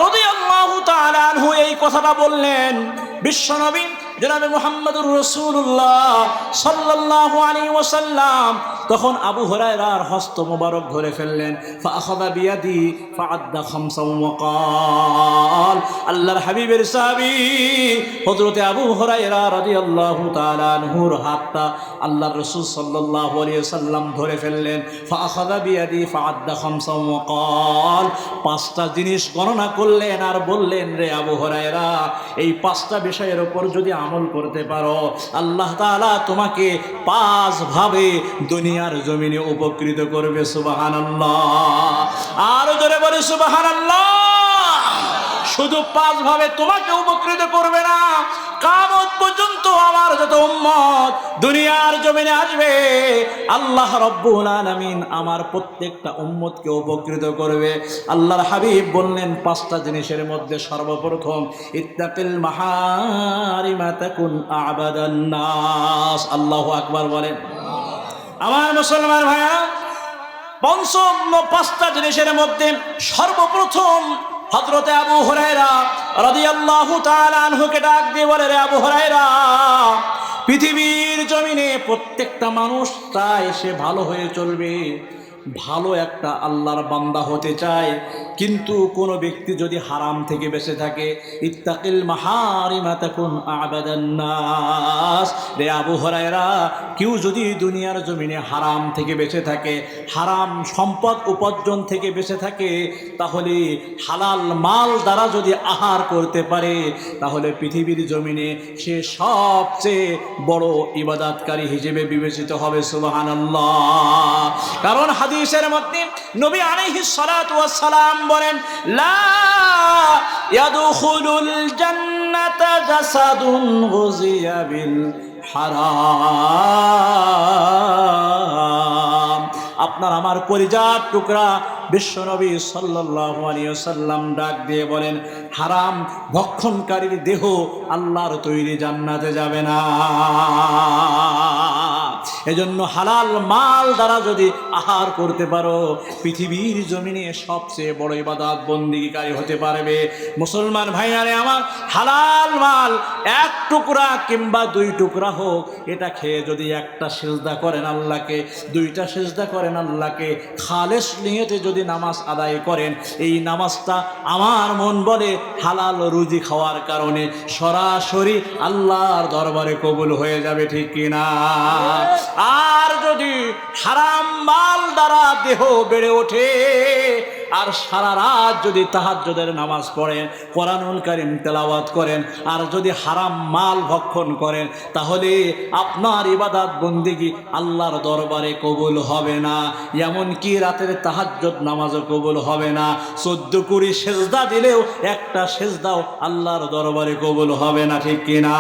রাদিয়াল্লাহু তাআলা আনহু এই কথাটা বললেন, বিশ্বনবী জনাবে মুহাম্মদুর রাসূলুল্লাহ সাল্লাল্লাহু আলাইহি ওয়াসাল্লাম তখন আবু হুরায়রার হস্ত মোবারক ধরে ফেললেন, ফাআখাযা বিয়াদি ফাআদ্দা খামসান ওয়া ক্বাল, আল্লাহর হাবিবের সাহাবী হযরতে আবু হুরায়রা রাদিয়াল্লাহু তাআলা আনহুর হাতটা আল্লাহর রাসূল সাল্লাল্লাহু আলাইহি ওয়াসাল্লাম ধরে ফেললেন, ফাআখাযা বিয়াদি ফাআদ্দা খামসান ওয়া ক্বাল, পাঁচটা জিনিস গণনা করলেন আর বললেন, রে আবু হুরায়রা, এই পাঁচটা বিষয়ের উপর যদি আমল করতে পারো, আল্লাহ তাআলা তোমাকে পাঁচ ভাবে দুনিয়ার জমিনে উপকৃত করবে। সুবহানাল্লাহ। আর জোরে বলে সুবহানাল্লাহ। শুধু পাঁচ ভাবে তোমাকে উপকৃত করবে না, কিয়ামত পর্যন্ত আমার যত উম্মত দুনিয়ার জমিনে আসবে, আল্লাহ রাব্বুল আলামিন আমার প্রত্যেকটা উম্মতকে উপকৃত করবে। আল্লাহর হাবিব বললেন, পাঁচটা জিনিসের মধ্যে সর্বপ্রথম, ইত্তাকিল মাহারিমা তাকুন আ'বাদান নাস। আল্লাহু আকবার বলেন। আমার মুসলমান ভাইরা, পঞ্চম পাঁচটা জিনিসের মধ্যে সর্বপ্রথম হযরতে আবু হুরায়রা রাদিয়াল্লাহু তাআলা আনহুকে ডাক দিয়ে বলে, রে আবু হুরায়রা, পৃথিবীর জমিনে প্রত্যেকটা মানুষ চায় সে ভালো হয়ে চলবে, ভালো একটা আল্লাহর বান্দা হতে চায়, কিন্তু কোনো ব্যক্তি যদি হারাম থেকে বেঁচে থাকে, ইত্তাকিল মাহারিমা তাকুন আবাদান নাস, রে আবু হুরায়রা, কেউ যদি দুনিয়ার জমিনে হারাম থেকে বেঁচে থাকে, হারাম সম্পদ উপার্জন থেকে বেঁচে থাকে, তাহলে হালাল মাল দ্বারা যদি আহার করতে পারে, তাহলে পৃথিবীর জমিনে সে সবচেয়ে বড় ইবাদতকারী হিসেবে বিবেচিত হবে। সুবহানাল্লাহ। কারণ হাদিসের মধ্যে নবী আলাইহিস সালাতু ওয়াস সালাম বলেন, লা ইয়াদখুলুল জান্নাতা জাসাদুন গুযিয়া বিল হারাম। আপনার আমার কলিজার টুকরা বিশ্বনবী সাল্লাল্লাহু আলাইহি ওয়াসাল্লাম ডাক দিয়ে বলেন, হারাম ভক্ষণকারীর দেহ আল্লাহর তৈরি জান্নাতে যাবে না। এজন্য হালাল মাল দ্বারা যদি আহার করতে পারো, পৃথিবীর জমিনে সবচেয়ে বড় ইবাদত বন্দিগিকারী হতে পারবে। মুসলমান ভাইয়ারে আমার, হালাল মাল এক টুকরা কিংবা দুই টুকরা হোক, এটা খেয়ে যদি একটা সিজদা করেন আল্লাহকে, দুইটা সিজদা করেন আল্লাহকে, খালেস নিয়তে যদি নামাজ আদায় করেন, এই নামাজটা আমার মন বলে হালাল রুজি খাওয়ার কারণে সরাসরি আল্লাহর দরবারে কবুল হয়ে যাবে, ঠিক কিনা? আর যদি হারাম মাল দ্বারা দেহ বেড়ে ওঠে, আর সারা রাত যদি তাহাজ্জুদের নামাজ পড়েন, কোরআনুল কারীম তেলাওয়াত করেন, আর যদি হারাম মাল ভক্ষণ করেন, তাহলে আপনার ইবাদত বন্দেগী আল্লাহর দরবারে কবুল হবে না। এমনকি রাতের তাহাজ্জুদ নামাজও কবুল হবে না। 14 কোটি সেজদা দিলেও একটা সেজদাও আল্লাহর দরবারে কবুল হবে না, ঠিক কিনা?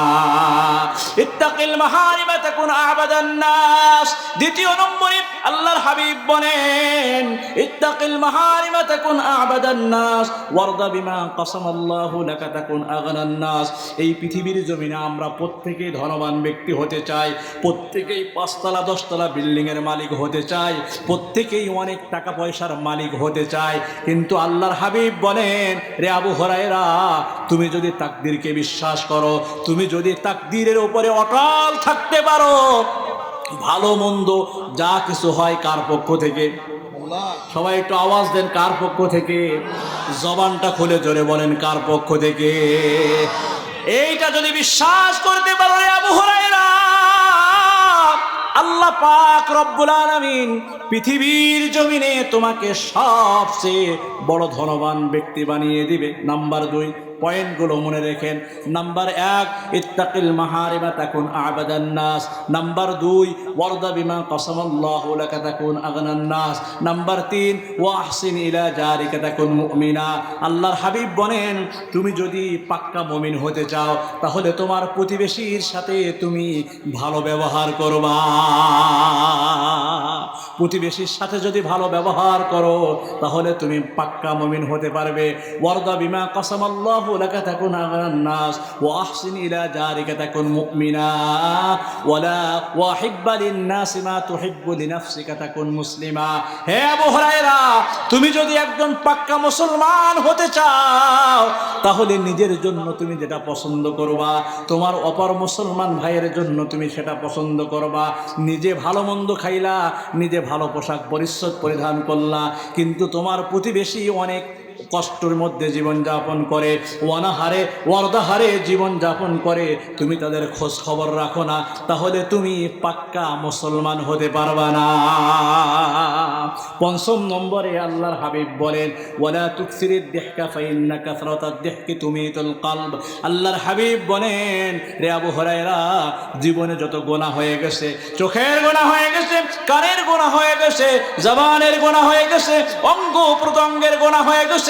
ইত্তাকিল মাহারিমা তাকুন আবাদান নাস। দ্বিতীয় নম্বরে আল্লাহর হাবিব বলেন, ইত্তাকিল মাহারিমা তাকুন আবাদান নাস ওয়ারদা বিমা কাসামাল্লাহু লাকা তাকুন আগনান নাস। এই পৃথিবীর জমিনে আমরা প্রত্যেকেই ধনবান ব্যক্তি হতে চাই, প্রত্যেকেই 5 তলা 10 তলা বিল্ডিং এর মালিক হতে চাই, প্রত্যেকেই অনেক টাকা পয়সার মালিক হতে চাই, কিন্তু আল্লাহর হাবিব বলেন, রে আবু হুরায়রা, তুমি যদি তাকদীরকে বিশ্বাস করো, তুমি যদি তাকদীরের উপরে অটল থাকতে পারো, ভালো মন্দ যা কিছু হয় কার পক্ষ থেকে? সবাই একটু আওয়াজ দেন, কার পক্ষ থেকে? জবানটা খুলে জোরে বলেন, কার পক্ষ থেকে? এইটা যদি বিশ্বাস করতে পারো রে আবু হুরায়রা, আল্লাহ পাক রব্বুল আলামিন পৃথিবীর জমিনে তোমাকে সবচেয়ে বড় ধনবান ব্যক্তি বানিয়ে দিবে। নাম্বার 2, পয়েন্টগুলো মনে রেখেন। নাম্বার 1, ইত্তাকিল মাহারিমা তাকুন আবাদান নাস। নাম্বার 2, ওয়ারদা বিমা কাসামাল্লাহু লাকা তাকুন আগনান নাস। নাম্বার 3, ওয়াহসিন ইলা জারিকা তাকুন মুমিনা। আল্লাহর হাবিব বলেন, তুমি যদি পাক্কা মুমিন হতে চাও, তাহলে তোমার প্রতিবেশীর সাথে তুমি ভালো ব্যবহার করবা। প্রতিবেশীর সাথে যদি ভালো ব্যবহার করো, তাহলে তুমি পাক্কা মুমিন হতে পারবে। ওয়ারদা বিমা কাসামাল্লাহু লাকা তাকুন আগনান নাস ওয়া আহসিন ইলা জারিকা তাকুন মুমিনা ওয়ালা ওয়াহিব্বা লিন-নাসি মা তুহিব্বু লিনাফসিকা তাকুন মুসলিমা। হে আবু হুরায়রা, তুমি যদি একজন পাক্কা মুসলমান হতে চাও, তাহলে নিজের জন্য তুমি যেটা পছন্দ করবা, তোমার অপর মুসলমান ভাইয়ের জন্য তুমি সেটা পছন্দ করবা। নিজে ভালো মন্দ খাইলা, নিজে ভালো পোশাক পরিচ্ছদ পরিধান করলা, কিন্তু তোমার প্রতিবেশী অনেক কষ্টের মধ্যে জীবনযাপন করে, অনাহারে ওয়ারদাহারে জীবনযাপন করে, তুমি তাদের খোঁজ খবর রাখো না, তাহলে তুমি পাক্কা মুসলমান হতে পারবা না। 5 নম্বরে আল্লাহর হাবিব বলেন, ওয়ালা তুকসিরিদ দিহকা ফাইন্না কাসরাতাদ দিহকি তুমিতুল কলব। আল্লাহর হাবিব বলেন, রে আবু হুরায়রা, জীবনে যত গুনাহ হয়ে গেছে, চোখের গুনাহ হয়ে গেছে, কানের গুনাহ হয়ে গেছে, জবানের গুনাহ হয়ে গেছে, অঙ্গ প্রত্যঙ্গের গুনাহ হয়ে গেছে,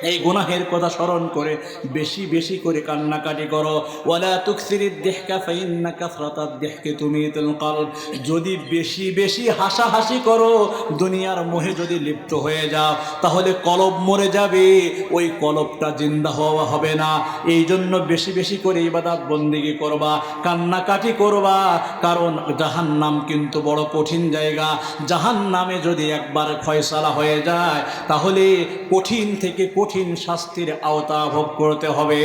এই গুনাহের কথা স্মরণ করে বেশি বেশি করে কান্নাকাটি করো। ওয়ালা তুকসিরিদ দিহকা ফাইন্না কাসরাতাদ দিহকি তুমিতুল কলব। যদি বেশি বেশি হাসাহাসি করো, দুনিয়ার মোহে যদি লিপ্ত হয়ে যাও, তাহলে কলব মরে যাবে, ওই কলবটা জিন্দা হওয়া হবে না। এই জন্য বেশি বেশি করে ইবাদত বন্দেগী করবা, কান্নাকাটি করবা, কারণ জাহান্নাম কিন্তু বড় কঠিন জায়গা। জাহান্নামে যদি একবার ফয়সালা হয়ে যায়, তাহলে কঠিন থেকে কঠিন কঠিন শাস্তির আওতা ভোগ করতে হবে।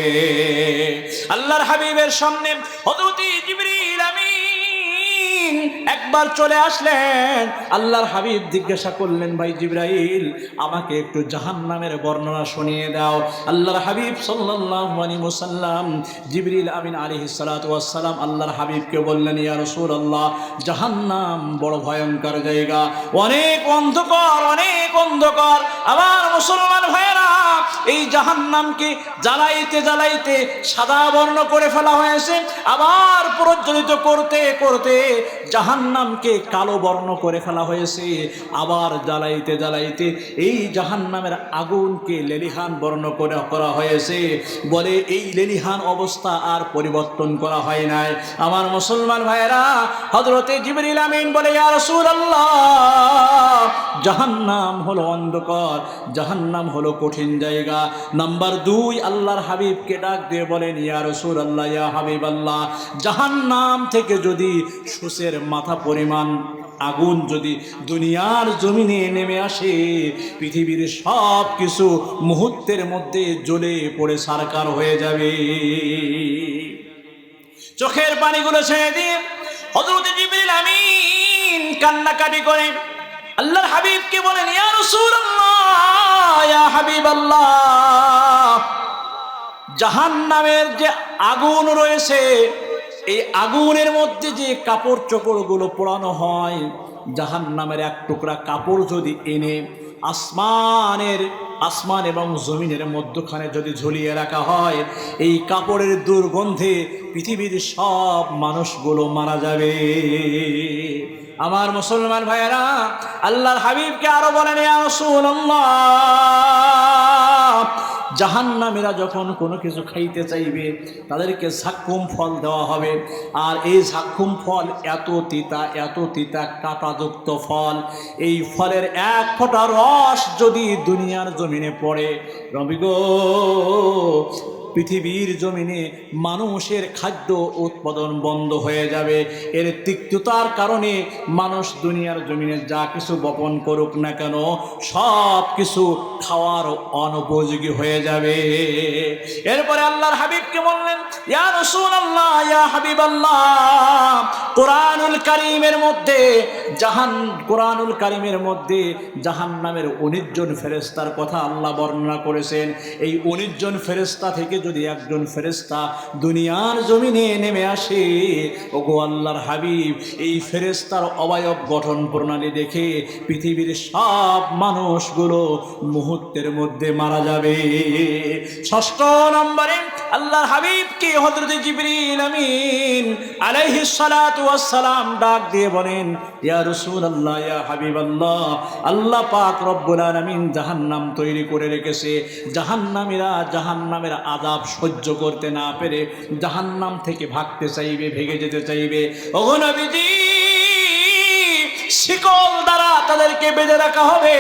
আল্লাহর হাবিবের সামনে হযরত জিবরিল আমিন একবার চলে আসলেন। আল্লাহর হাবিব জিজ্ঞাসা করলেন, ভাই জিবরাইল, আমাকে একটু জাহান্নামের বর্ণনা শুনিয়ে দাও। আল্লাহর হাবিব সাল্লাল্লাহু আলাইহি ওয়াসাল্লাম জিবরিল আমিন আলাইহিস সালাতু ওয়াস সালাম আল্লাহর হাবিবকে বললেন, ইয়া রাসূলুল্লাহ, জাহান্নাম বড় ভয়ঙ্কর জায়গা, অনেক অন্ধকার, অনেক অন্ধকার। আমার মুসলমান ভাইয়েরা, এই জাহান্নামকে জ্বালাইতে জ্বালাইতে সাদা বর্ণ করে ফেলা হয়েছে, আবার প্রজ্বলিত করতে করতে জাহান্নামকে কালো বর্ণ করে ফেলা হয়েছে, আবার জ্বালাইতে জ্বালাইতে এই জাহান্নামের আগুনকে লেলিহান বর্ণ করে করা হয়েছে। বলে এই লেলিহান অবস্থা আর পরিবর্তন করা হয় নাই। আমার মুসলমান ভাইয়েরা, হযরতে জিবরিল আমিন বলে, ইয়া রাসূলুল্লাহ, জাহান্নাম হলো অন্ধকার, জাহান্নাম হলো কঠিন জায়গা। নাম্বার 2, আল্লাহর হাবিবকে ডাক দিয়ে বলেন, ইয়া রাসূলুল্লাহ, ইয়া হাবিবাল্লাহ, জাহান্নাম থেকে যদি সূচের মাথা পরিমাণ আগুন যদি দুনিয়ার জমিনে নেমে আসে, পৃথিবীর সব কিছু মুহূর্তের মধ্যে জ্বলে পড়ে ছারখার হয়ে যাবে। চোখের পানিগুলো ছেড়ে দিয়ে হযরত জিবরিল আমিন কান্নাকাটি করে আল্লাহর হাবিবকে বলেন, ইয়া রাসূলুল্লাহ, ইয়া হাবিবাল্লাহ, জাহান্নামের যে আগুন রয়েছে, এই আগুনের মধ্যে যে কাপড় চোপড়গুলো পোড়ানো হয়, জাহান্নামের এক টুকরা কাপড় যদি এনে আসমান এবং জমিনের মধ্যখানে যদি ঝুলিয়ে রাখা হয়, এই কাপড়ের দুর্গন্ধে পৃথিবীর সব মানুষগুলো মারা যাবে। আমার মুসলমান ভাইয়েরা, আল্লাহর হাবিবকে আরো বলেন, ইয়া রাসূলুল্লাহ, জাহান্নামীরা যখন কোনো কিছু খাইতে চাইবে, তাদেরকে ঝাক্কুম ফল দেওয়া হবে। আর এই ঝাক্কুম ফল এত তিতা কাঁটাযুক্ত ফল। এই ফলের এক ফোঁটা রস যদি দুনিয়ার জমিনে পড়ে, রবি গো, পৃথিবীর জমিনে মানুষের খাদ্য উৎপাদন বন্ধ হয়ে যাবে। এর তিক্ততার কারণে মানুষ দুনিয়ার জমিনে যা কিছু বপন করুক না কেন, সব কিছু খাওয়ার অনুপযোগী হয়ে যাবে। এরপরে আল্লাহর হাবিবকে বললেন, ইয়া রাসূলুল্লাহ, ইয়া হাবিবাল্লাহ, কোরআনুল কারীমের মধ্যে জাহান্নামের 19 জন ফেরেশতার কথা আল্লাহ বর্ণনা করেছেন। এই 19 জন ফেরেশতা থেকে যদি একজন ফেরেশতা দুনিয়ার জমিনে নেমে আসে, ওগো আল্লাহর হাবিব, এই ফেরেশতার অবয়ব গঠন প্রণালী দেখে পৃথিবীর সব মানুষগুলো মুহূর্তের মধ্যে মারা যাবে। 6 নম্বরে আল্লাহর হাবিবকে হযরত জিবরিল আমিন আলাইহিস সালাতু ওয়াস সালাম ডাক দিয়ে বলেন, ইয়া রাসূলুল্লাহ, ইয়া হাবিবাল্লাহ, আল্লাহ পাক রব্বুল আলামিন জাহান্নাম তৈরি করে রেখেছে। জাহান্নামীরা জাহান্নামের আযাব সহ্য করতে না পেরে জাহান্নাম থেকে ভাগতে চাইবে, ভেগে যেতে চাইবে। ওগো নবীজি, শিকল দ্বারা তাদেরকে বেঁধে রাখা হবে।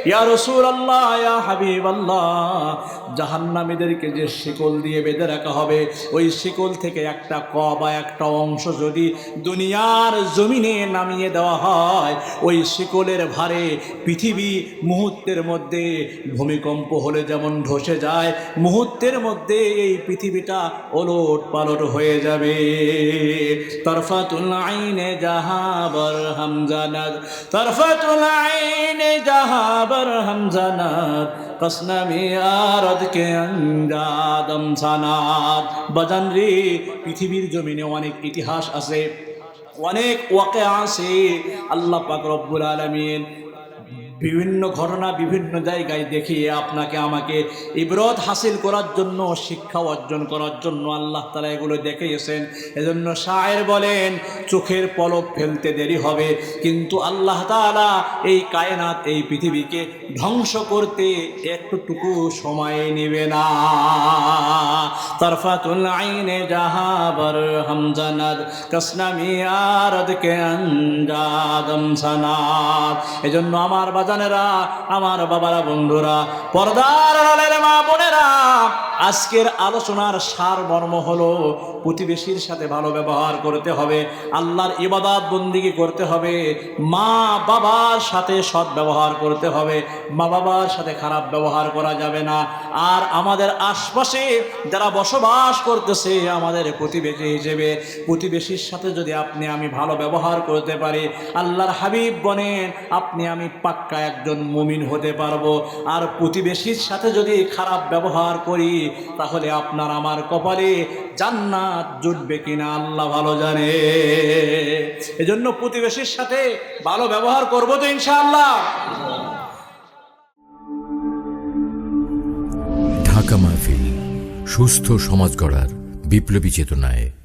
ইয়া রাসূলুল্লাহ, ইয়া হাবিবাল্লাহ, জাহান্নামীদেরকে যে শিকল দিয়ে বেঁধে রাখা হবে, ওই শিকল থেকে একটা বা একটা অংশ যদি দুনিয়ার জমিনে নামিয়ে দেওয়া হয়, ওই শিকলের ভারে পৃথিবী মুহূর্তের মধ্যে ভূমিকম্প হলে যেমন ধসে যায়, মুহূর্তের মধ্যে এই পৃথিবীটা ওলট পালট হয়ে যাবে। তরফাতুল আইনে জাহাবার হামজানাত, তরফাতুল আইনে জাহাবার হামজানাত, কসনামি আরদ কে আন্দাদম সানাত। বাজান রে, পৃথিবীর জমিনে অনেক ইতিহাস আছে, অনেক ওয়াকিয়া আছে। আল্লাহ পাক রব্বুল আলামিন বিভিন্ন ঘটনা বিভিন্ন জায়গায় দেখিয়ে আপনাকে আমাকে ইবরত হাসিল করার জন্য, শিক্ষা অর্জন করার জন্য আল্লাহ তাআলা এগুলো দেখিয়েছেন। এজন্য শায়ের বলেন, চোখের পলক ফেলতে দেরি হবে, কিন্তু আল্লাহ তাআলা এই কায়নাত, এই পৃথিবীকে ধ্বংস করতে একটুকু সময় নেবে না। তরফাতুল আইনে জাহাবার হামজানাত, কসনামি আরদ কে আনজাদম সানাত। এজন্য আমার বাজানেরা, আমার বাবারা, বন্ধুরা, পর্দার আড়ালের মা বোনেরা, আজকের আলোচনার সারমর্ম হলো প্রতিবেশীর সাথে ভালো ব্যবহার করতে হবে, আল্লাহর ইবাদত বন্দিগি করতে হবে, মা বাবার সাথে সৎ ব্যবহার করতে হবে, মা বাবার সাথে খারাপ ব্যবহার করা যাবে না। আর আমাদের আশপাশে যারা বসবাস করতেছে আমাদের প্রতিবেশী হিসেবে, প্রতিবেশীর সাথে যদি আপনি আমি ভালো ব্যবহার করতে পারি, আল্লাহর হাবিব বলেন আপনি আমি পাক্কা একজন মুমিন হতে পারবো। আর প্রতিবেশীর সাথে যদি খারাপ ব্যবহার করি তাহলে আপনার আমার কপালে জান্নাত জুটবে কিনা আল্লাহ ভালো জানে। এজন্য প্রতিবেশীর সাথে ভালো ব্যবহার করবো তো ইনশাআল্লাহ। ঢাকা মাহফিল সুস্থ সমাজ গড়ার বিপ্লবী চেতনায়।